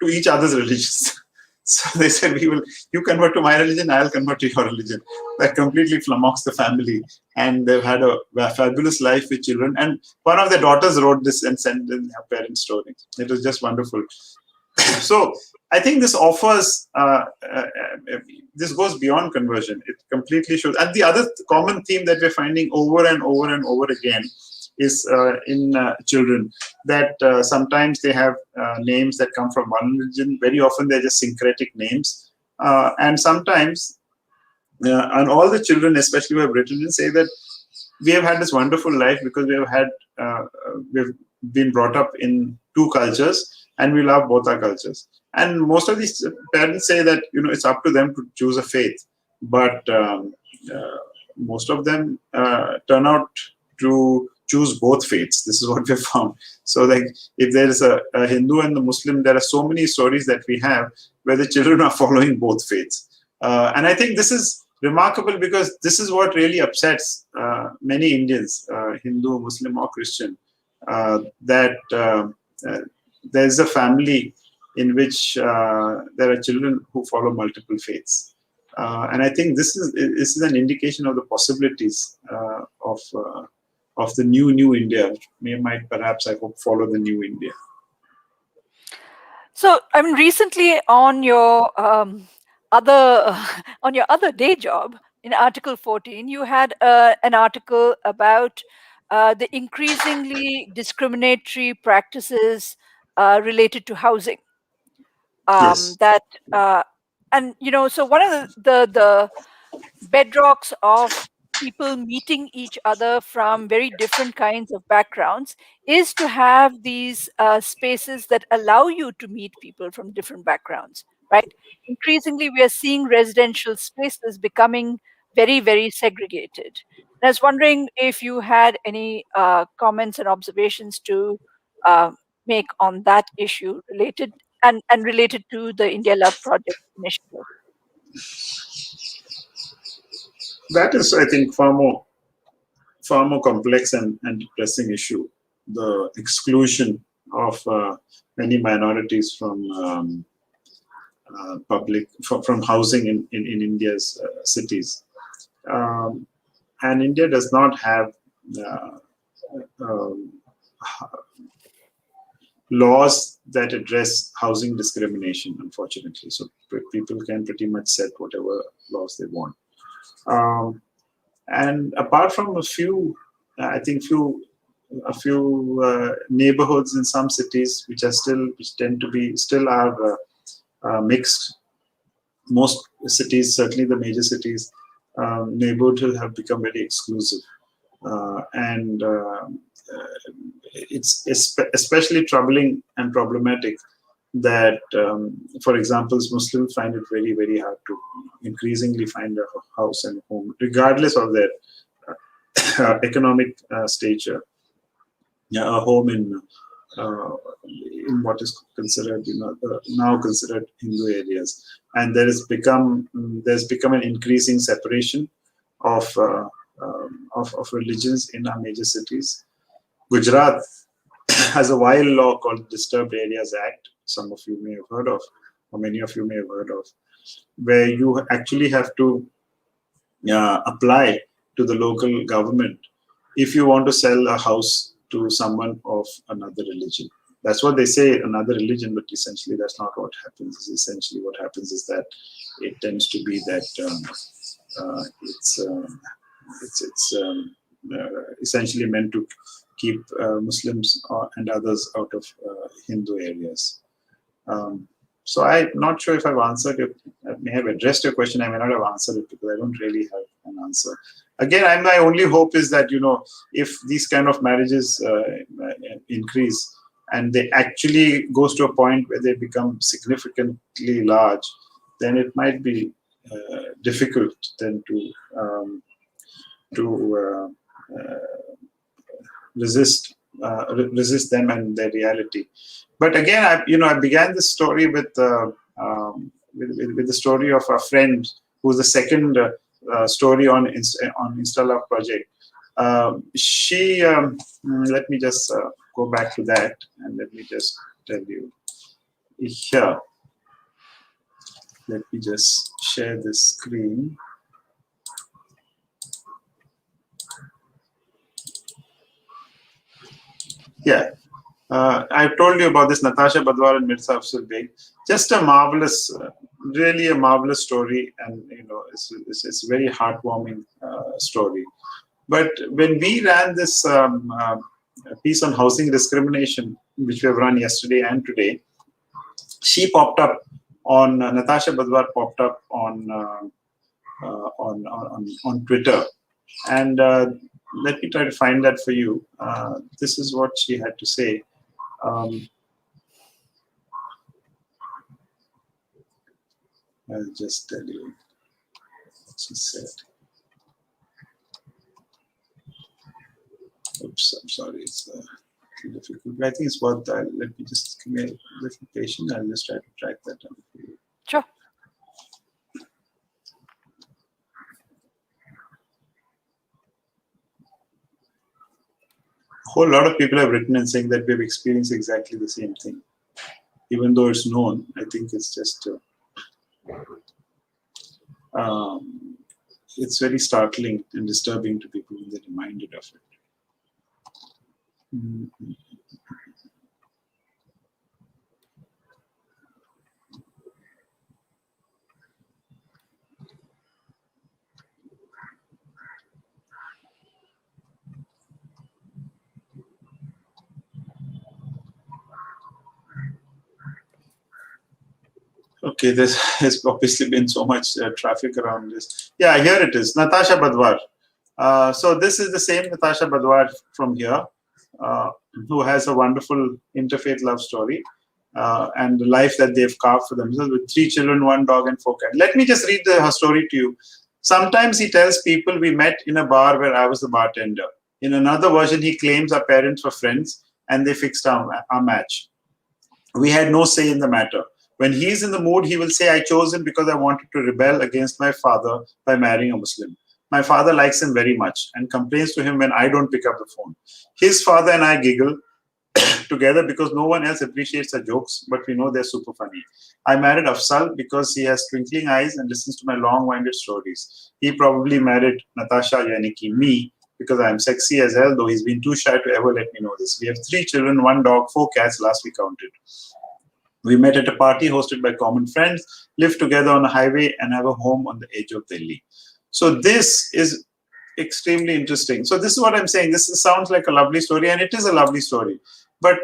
to each other's religions. So they said, you convert to my religion, I'll convert to your religion. That completely flummoxed the family. And they've had a fabulous life with children. And one of their daughters wrote this and sent in her parents' story. It was just wonderful. So I think this offers, this goes beyond conversion. It completely shows. And the other common theme that we're finding over and over and over again is in children, that sometimes they have names that come from one religion. Very often they're just syncretic names. And sometimes, and all the children, especially who have written, say that we have had this wonderful life because we've been brought up in two cultures and we love both our cultures. And most of these parents say that, it's up to them to choose a faith. But most of them turn out to choose both faiths. This is what we found. So like if there is a Hindu and the Muslim, there are so many stories that we have where the children are following both faiths. And I think this is remarkable because this is what really upsets many Indians, Hindu, Muslim or Christian, that there's a family in which there are children who follow multiple faiths. And I think this is an indication of the possibilities of the new India, which might perhaps, I hope, follow the new India. So, I mean, recently on your other day job in Article 14, you had an article about the increasingly discriminatory practices related to housing. Yes. And so one of the bedrocks of people meeting each other from very different kinds of backgrounds is to have these spaces that allow you to meet people from different backgrounds, right? Increasingly, we are seeing residential spaces becoming very, very segregated. And I was wondering if you had any comments and observations to uh, make on that issue related and related to the India Love Project initiative. That is, I think, far more complex and depressing issue. The exclusion of many minorities from from housing in India's cities. And India does not have laws that address housing discrimination, unfortunately. So people can pretty much set whatever laws they want. And apart from a few neighborhoods in some cities which tend to be mixed. Most cities, certainly the major cities, neighborhoods have become very exclusive, and it's especially troubling and problematic that, for example, Muslims find it very, very hard to increasingly find a house and home, regardless of their economic stature. Yeah, a home in in what is considered, now considered Hindu areas, and there's become an increasing separation of of religions in our major cities. Gujarat has a wild law called Disturbed Areas Act. Some of you may have heard of, or many of you may have heard of, where you actually have to apply to the local government if you want to sell a house to someone of another religion. That's what they say, another religion, but essentially that's not what happens. Essentially what happens is that it tends to be that it's essentially meant to keep Muslims and others out of Hindu areas. So I'm not sure if I've answered it. I may have addressed your question. I may not have answered it because I don't really have an answer. Again, my only hope is that, if these kind of marriages increase and they actually goes to a point where they become significantly large, then it might be difficult then to resist them and their reality. But again, I began this story with the story of a friend who's the second story on Insta Love project. She let me just go back to that, and let me just tell you here. Let me just share this screen. Yeah. I've told you about this Natasha Badwar and Mirza Afzal Beg. Just a marvelous, really a marvelous story, and it's a very heartwarming story. But when we ran this piece on housing discrimination, which we have run yesterday and today, she popped up on Natasha Badwar popped up on Twitter, and let me try to find that for you. This is what she had to say. I'll just tell you what she said. Oops, I'm sorry, it's difficult. I think it's worth that. Let me just give me a little patience. I'll just try to track that down for you. Sure. A whole lot of people have written and saying that we've experienced exactly the same thing. Even though it's known, I think it's just it's very startling and disturbing to people when they're reminded of it. Mm-hmm. Okay, there's obviously been so much traffic around this. Yeah, here it is, Natasha Badwar. So this is the same Natasha Badwar from here, who has a wonderful interfaith love story and the life that they've carved for themselves with 3 children, 1 dog, and 4 cats. Let me just read her story to you. Sometimes he tells people we met in a bar where I was the bartender. In another version, he claims our parents were friends and they fixed our match. We had no say in the matter. When he's in the mood, he will say, I chose him because I wanted to rebel against my father by marrying a Muslim. My father likes him very much and complains to him when I don't pick up the phone. His father and I giggle together because no one else appreciates our jokes, but we know they're super funny. I married Afzal because he has twinkling eyes and listens to my long-winded stories. He probably married Natasha, Yaniki, me, because I am sexy as hell, though he's been too shy to ever let me know this. We have 3 children, 1 dog, 4 cats, last we counted. We met at a party hosted by common friends, live together on a highway, and have a home on the edge of Delhi. So this is extremely interesting. So this is what I'm saying. This sounds like a lovely story, and it is a lovely story. But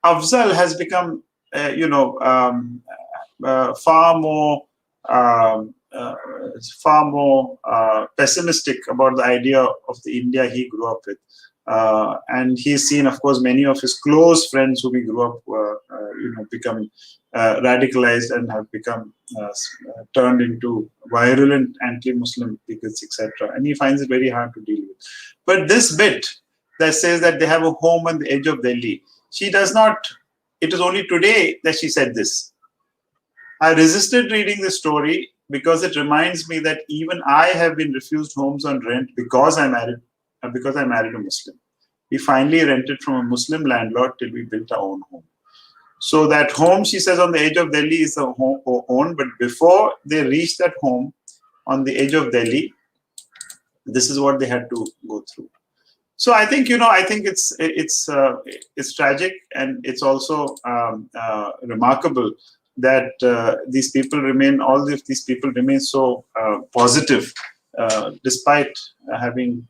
Afzal has become, far more pessimistic about the idea of the India he grew up with. And he's seen, of course, many of his close friends who we grew up, become radicalized and have become turned into virulent anti-Muslim bigots, etc. And he finds it very hard to deal with. But this bit that says that they have a home on the edge of Delhi, She does not, it is only today that she said this. I resisted reading this story because it reminds me that even I have been refused homes on rent because I married a Muslim. We finally rented from a Muslim landlord till we built our own home. So that home, she says, on the edge of Delhi is a home own, but before they reached that home on the edge of Delhi, this is what they had to go through. So I think, I think it's tragic, and it's also remarkable that all of these people remain so positive, despite having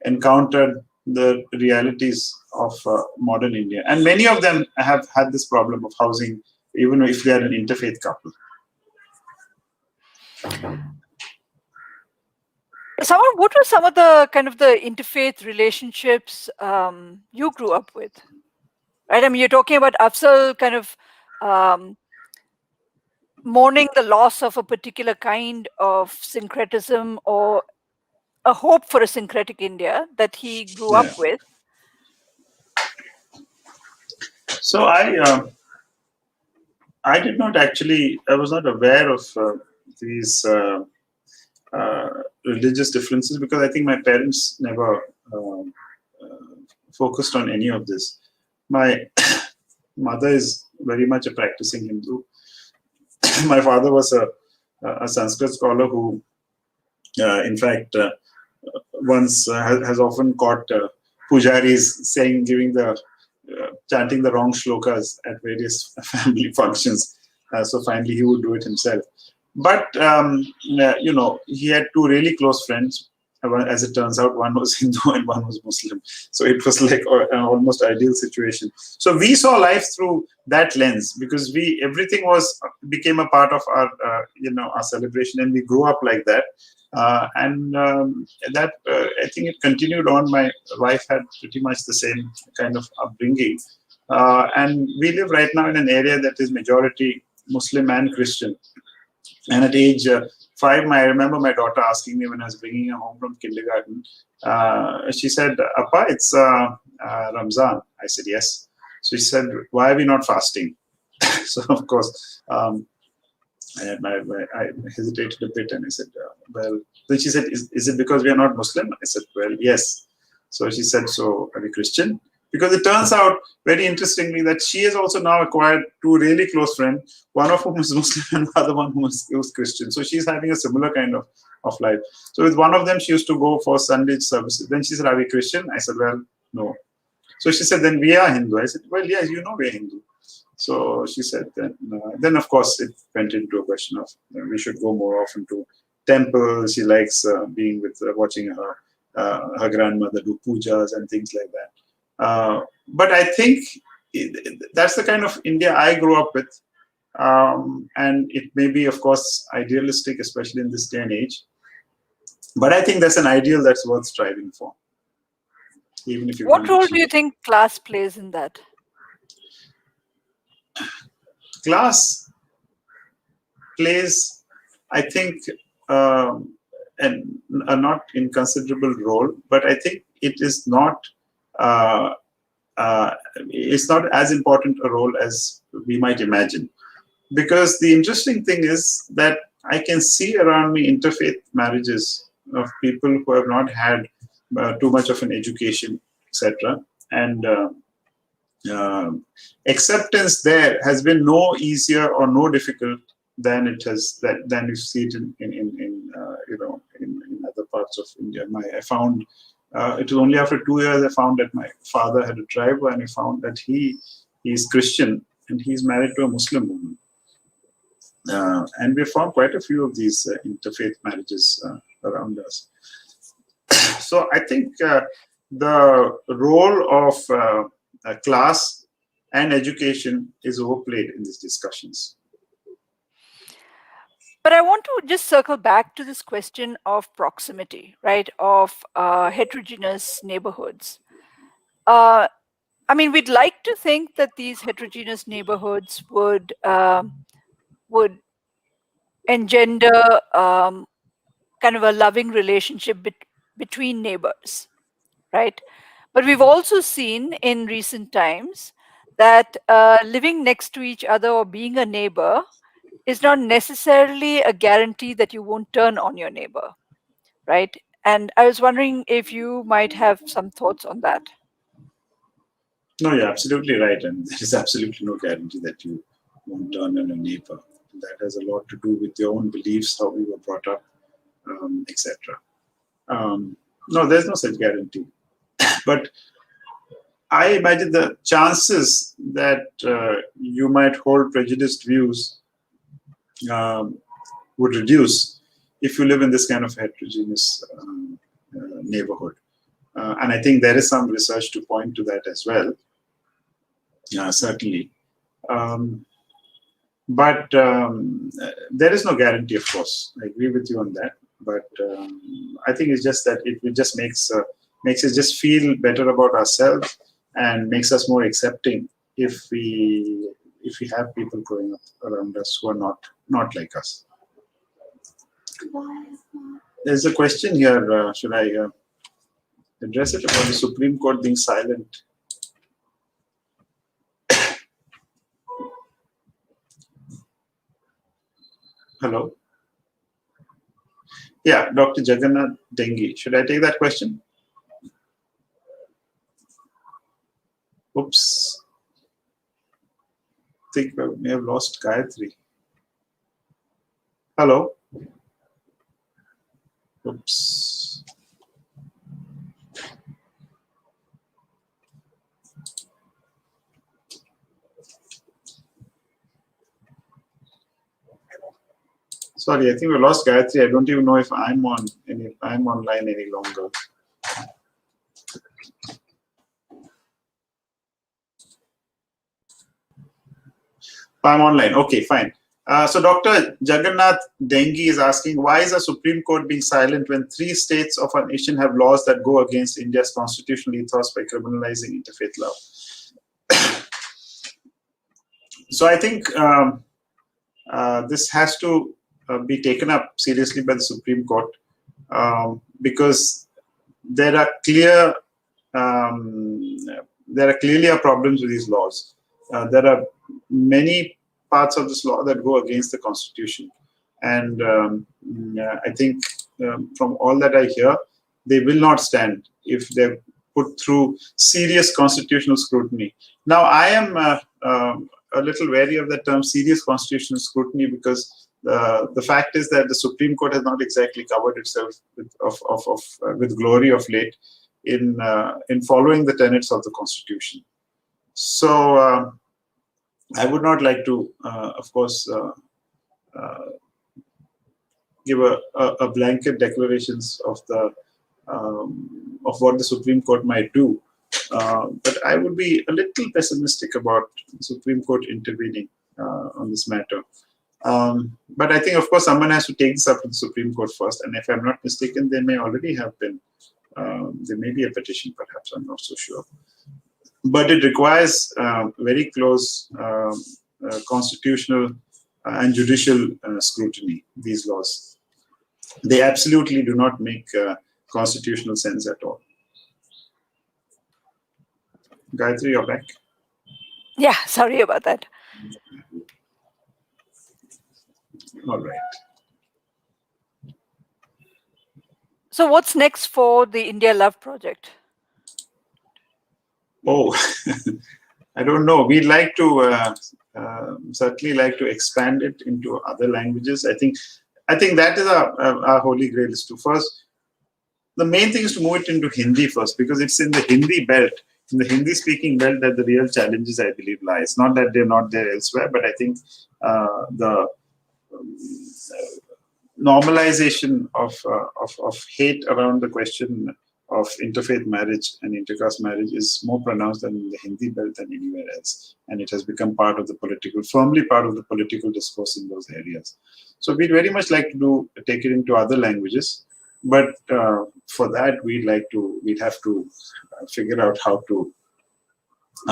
encountered the realities of modern India. And many of them have had this problem of housing, even if they are an interfaith couple. Samar, what were some of the kind of the interfaith relationships you grew up with? Right? I mean, you're talking about Afzal kind of um, mourning the loss of a particular kind of syncretism or a hope for a syncretic India that he grew up Yeah. with. So I did not actually, I was not aware of these religious differences, because I think my parents never focused on any of this. My mother is very much a practicing Hindu. My father was a Sanskrit scholar who, in fact, once has often caught pujaris chanting the wrong shlokas at various family functions. So finally, he would do it himself. But he had two really close friends. As it turns out, one was Hindu and one was Muslim. So it was like an almost ideal situation. So we saw life through that lens, because everything became a part of our celebration, and we grew up like that. And that I think it continued on. My wife had pretty much the same kind of upbringing, and we live right now in an area that is majority Muslim and Christian. And at age 5, I remember my daughter asking me when I was bringing her home from kindergarten. She said, "Appa, it's Ramzan." I said, "Yes." So she said, "Why are we not fasting?" So of course, I hesitated a bit, and I said, "Well." Then she said, "Is it because we are not Muslim?" I said, "Well, yes." So she said, "So are we Christian?" Because it turns out, very interestingly, that she has also now acquired two really close friends, one of whom is Muslim and the other one who is Christian. So she's having a similar kind of life. So with one of them, she used to go for Sunday services. Then she said, "Are we Christian?" I said, "Well, no." So she said, "Then we are Hindu." I said, "Well, yes, we're Hindu." So she said, then of course it went into a question of we should go more often to temples. She likes being with, watching her grandmother do pujas and things like that. But I think that's the kind of India I grew up with. And it may be, of course, idealistic, especially in this day and age. But I think that's an ideal that's worth striving for, even if you What can't role do achieve you it. think class plays in that? Class plays, I think, a not inconsiderable role, but I think it is not. Uh, it's not as important a role as we might imagine. Because the interesting thing is that I can see around me interfaith marriages of people who have not had too much of an education, etc. And acceptance there has been no easier or no difficult than you see it in other parts of India. I found it was only after 2 years I found that my father had a driver, and I found that he's Christian and he's married to a Muslim woman. And we found quite a few of these interfaith marriages around us. So I think the role of class and education is overplayed in these discussions. But I want to just circle back to this question of proximity, right? Of heterogeneous neighborhoods. I mean, we'd like to think that these heterogeneous neighborhoods would engender kind of a loving relationship between neighbors, right? But we've also seen in recent times that living next to each other or being a neighbor is not necessarily a guarantee that you won't turn on your neighbor, right? And I was wondering if you might have some thoughts on that. No, you're absolutely right, and there is absolutely no guarantee that you won't turn on a neighbor. That has a lot to do with your own beliefs, how we were brought up, etc. No, there's no such guarantee. But I imagine the chances that you might hold prejudiced views would reduce if you live in this kind of heterogeneous neighborhood. And I think there is some research to point to that as well, certainly. But there is no guarantee, of course. I agree with you on that. But I think it's just that it just makes us just feel better about ourselves and makes us more accepting if we have people growing up around us who are not like us. There's a question here. Should I address it about the Supreme Court being silent? Hello? Yeah, Dr. Jagannath Dengi. Should I take that question? Oops. I think I may have lost Gayatri. Hello? Oops. Sorry, I think we lost Gayatri. I don't even know if I'm online any longer. I'm online. Okay, fine. So Dr. Jagannath Dengi is asking, why is the Supreme Court being silent when 3 states of our nation have laws that go against India's constitutional ethos by criminalizing interfaith love? So I think this has to be taken up seriously by the Supreme Court because there are clearly problems with these laws. There are many parts of this law that go against the Constitution, and I think from all that I hear, they will not stand if they're put through serious constitutional scrutiny. Now, I am a little wary of the term serious constitutional scrutiny because the fact is that the Supreme Court has not exactly covered itself with glory of late in following the tenets of the Constitution. So I would not like to, of course, give a blanket declarations of what the Supreme Court might do. But I would be a little pessimistic about the Supreme Court intervening on this matter. But I think, of course, someone has to take this up to the Supreme Court first. And if I'm not mistaken, there may already have been, there may be a petition, perhaps, I'm not so sure. But it requires very close constitutional and judicial scrutiny, these laws. They absolutely do not make constitutional sense at all. Gayatri, you're back. Yeah, sorry about that. All right. So what's next for the India Love project? Oh, I don't know. We'd like to certainly like to expand it into other languages. I think that is our holy grail is to first. The main thing is to move it into Hindi first, because it's in the Hindi belt, in the Hindi-speaking belt, that the real challenges, I believe, lie. It's not that they're not there elsewhere, but I think the normalization of hate around the question of interfaith marriage and intercaste marriage is more pronounced than in the Hindi belt than anywhere else, and it has become firmly part of the political discourse in those areas. So we'd very much like to take it into other languages, but for that we'd have to figure out how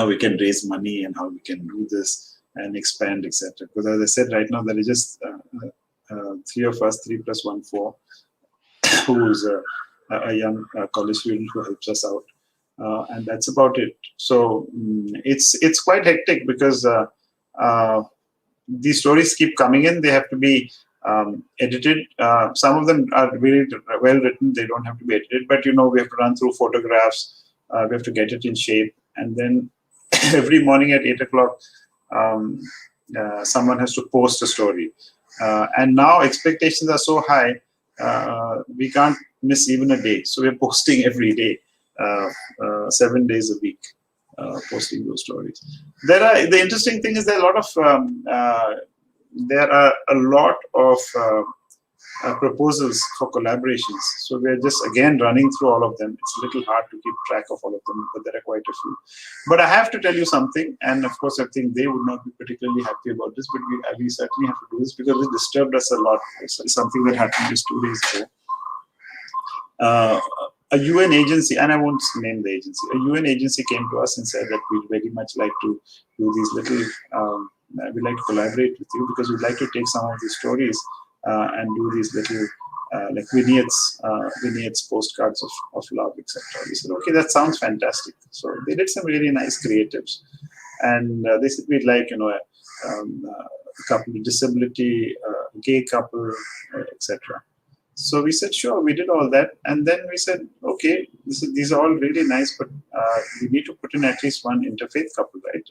we can raise money and how we can do this and expand, etc. Because as I said, right now there is just 3 of us, 3 + 1, 4, who's a young college student who helps us out. and that's about it. So it's quite hectic because these stories keep coming in. They have to be edited. Some of them are really well written. They don't have to be edited, but we have to run through photographs. We have to get it in shape, and then every morning at 8 o'clock, um, someone has to post a story. And now expectations are so high, we can't miss even a day. So we're posting every day, 7 days a week, posting those stories. The interesting thing is there are a lot of proposals for collaborations. So we're just again running through all of them. It's a little hard to keep track of all of them, but there are quite a few. But I have to tell you something, and of course I think they would not be particularly happy about this, but we certainly have to do this because it disturbed us a lot. It's something that happened just 2 days ago. A UN agency, and I won't name the agency, a UN agency came to us and said that we'd very much like to do these little, we'd like to collaborate with you because we'd like to take some of these stories and do these little like vignettes, postcards of love, etc. We said, okay, that sounds fantastic. So they did some really nice creatives, and they said we'd like a couple with disability, gay couple, etc. So we said, sure, we did all that. And then we said, okay, these are all really nice, but we need to put in at least one interfaith couple, right?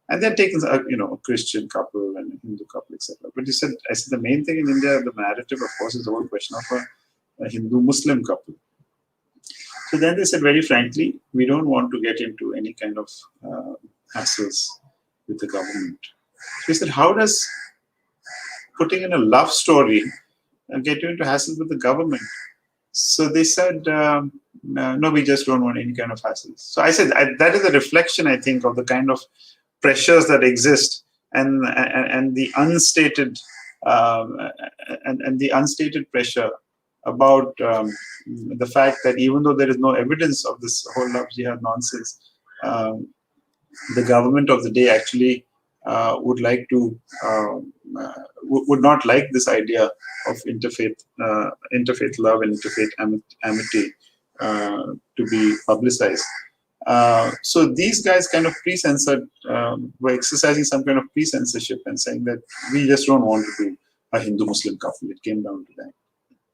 And then taken a Christian couple and a Hindu couple, etc. But I said the main thing in India, the narrative, of course, is the whole question of a Hindu-Muslim couple. So then they said, very frankly, we don't want to get into any kind of hassles with the government. So we said, how does putting in a love story get you into hassles with the government? So they said, no, we just don't want any kind of hassles. So I said, that is a reflection, I think, of the kind of pressures that exist and the unstated and the unstated pressure about the fact that even though there is no evidence of this whole Love-Jihad nonsense, the government of the day actually would like to would not like this idea of interfaith love and interfaith amity to be publicized. So these guys kind of pre-censored, were exercising some kind of pre-censorship and saying that we just don't want to do a Hindu-Muslim couple. It came down to that.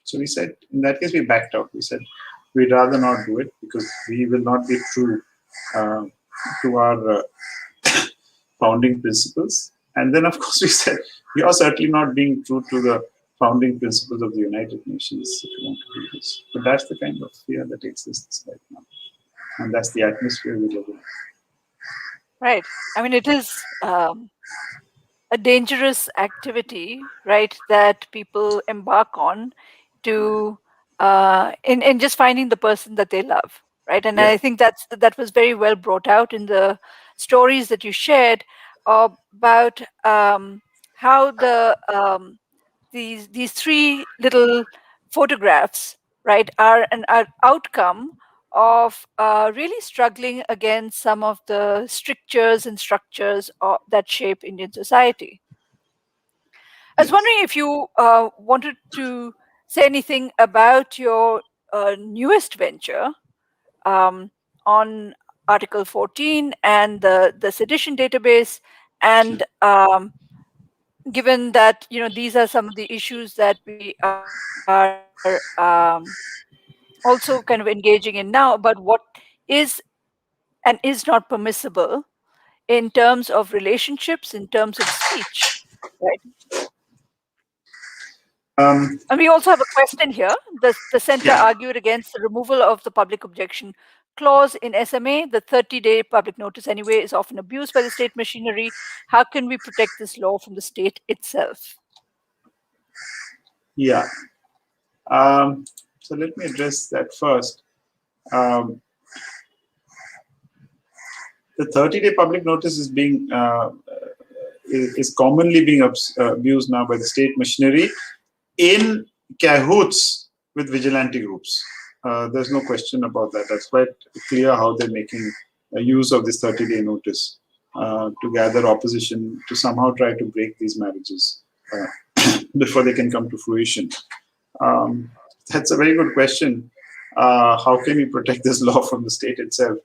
So we said, in that case, we backed out. We said, we'd rather not do it because we will not be true to our founding principles. And then, of course, we said, we are certainly not being true to the founding principles of the United Nations if you want to do this. But that's the kind of fear that exists right now. And that's the atmosphere we live in. Right. I mean, it is a dangerous activity, right, that people embark on to in just finding the person that they love, right? And Yeah. I think that was very well brought out in the stories that you shared about how these three little photographs, right, are an outcome of really struggling against some of the strictures and structures that shape Indian society. I was Yes. wondering if you wanted to say anything about your newest venture um, on Article 14 and the sedition database, Sure. and given that these are some of the issues that we are also kind of engaging in now, about what is and is not permissible in terms of relationships, in terms of speech, right? Um, And we also have a question here. The center yeah. argued against the removal of the public objection clause in SMA. The 30-day public notice anyway is often abused by the state machinery. How can we protect this law from the state itself? Yeah. So let me address that first. Um, the 30-day public notice is commonly being abused now by the state machinery in cahoots with vigilante groups. There's no question about that. That's quite clear how they're making use of this 30-day notice to gather opposition to somehow try to break these marriages before they can come to fruition. That's a very good question. How can we protect this law from the state itself?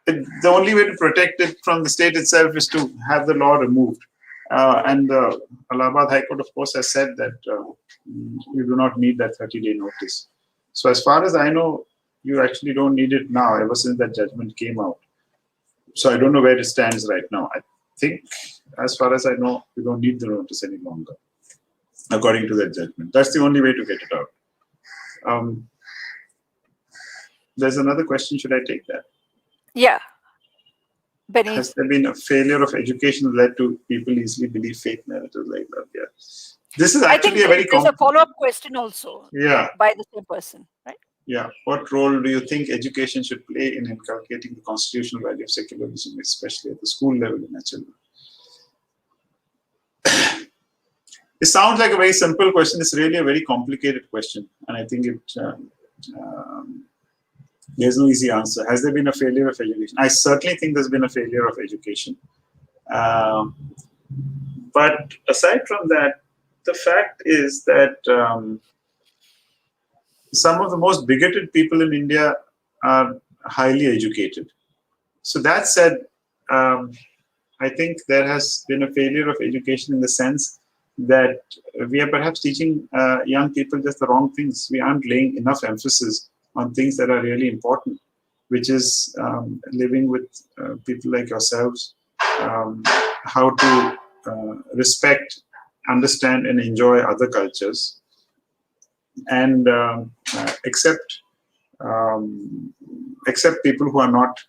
The only way to protect it from the state itself is to have the law removed. And the Allahabad High Court, of course, has said that you do not need that 30-day notice. So as far as I know, you actually don't need it now, ever since that judgment came out. So I don't know where it stands right now. I think, as far as I know, you don't need the notice any longer, according to that judgment. That's the only way to get it out. There's another question. Should I take that? Yeah. Benny. Has there been a failure of education that led to people easily believe fake narratives like that? Yeah. This is actually a very there's a follow-up question also. Yeah. By the same person, right? Yeah. What role do you think education should play in inculcating the constitutional value of secularism, especially at the school level in our children? It sounds like a very simple question. It's really a very complicated question, and I think there's no easy answer. Has there been a failure of education? I certainly think there's been a failure of education. But aside from that, the fact is that some of the most bigoted people in India are highly educated. So that said, I think there has been a failure of education in the sense that we are perhaps teaching young people just the wrong things. We aren't laying enough emphasis on things that are really important, which is living with people like yourselves, how to respect, understand, and enjoy other cultures, and accept people who are not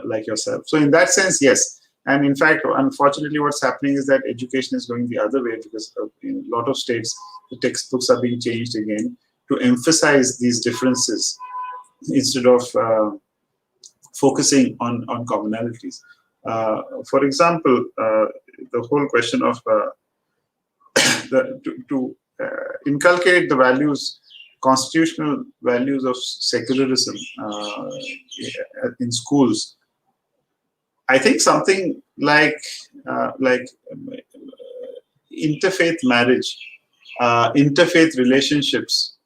like yourself. So in that sense, yes. And in fact, unfortunately, what's happening is that education is going the other way, because in a lot of states, the textbooks are being changed again to emphasize these differences instead of focusing on commonalities. For example, the whole question of to inculcate the values, constitutional values of secularism in schools. I think something like interfaith marriage, interfaith relationships,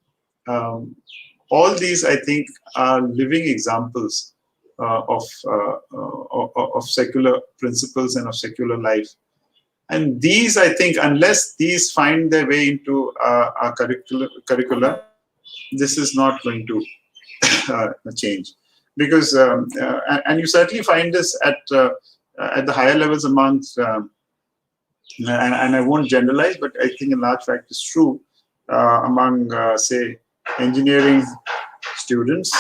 all these, I think, are living examples of secular principles and of secular life. And these, I think, unless these find their way into our curricula, this is not going to change. Because, and you certainly find this at the higher levels amongst, and I won't generalize, but I think in large fact it's true, among, say, engineering students,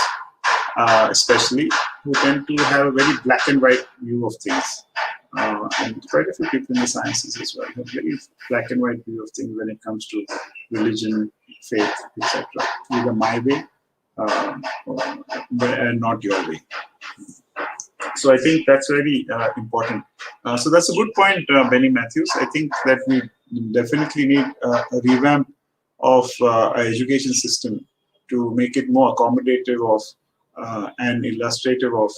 especially, who tend to have a very black and white view of things. And quite a few people in the sciences as well have very black and white view of things when it comes to religion, faith, etc. Either my way, but not your way. So I think that's very important. So that's a good point, Benny Matthews. I think that we definitely need a revamp of our education system to make it more accommodative of and illustrative of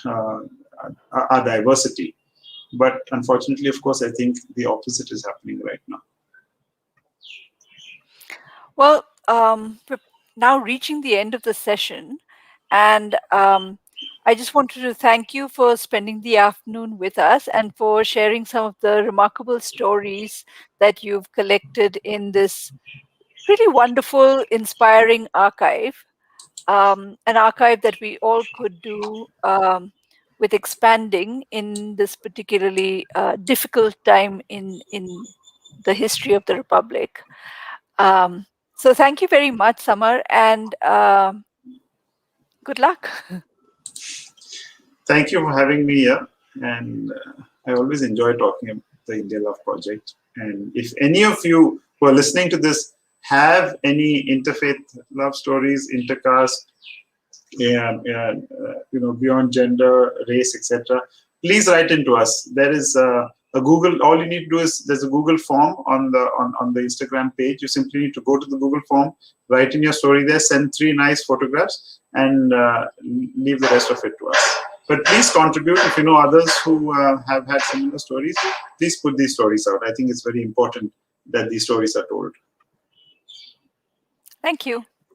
our diversity. But unfortunately, of course, I think the opposite is happening right now. Well, we're now reaching the end of the session, and I just wanted to thank you for spending the afternoon with us and for sharing some of the remarkable stories that you've collected in this really wonderful, inspiring archive, an archive that we all could do with expanding in this particularly difficult time in the history of the Republic. So thank you very much, Samar, and good luck. Thank you for having me here. And I always enjoy talking about the India Love Project. And if any of you who are listening to this have any interfaith love stories, intercast, beyond gender, race, etc., please write into us. There is a Google. All you need to do is there's a Google form on the Instagram page. You simply need to go to the Google form, write in your story there, send 3 nice photographs, and leave the rest of it to us. But please contribute. If you know others who have had similar stories, please put these stories out. I think it's very important that these stories are told. Thank you.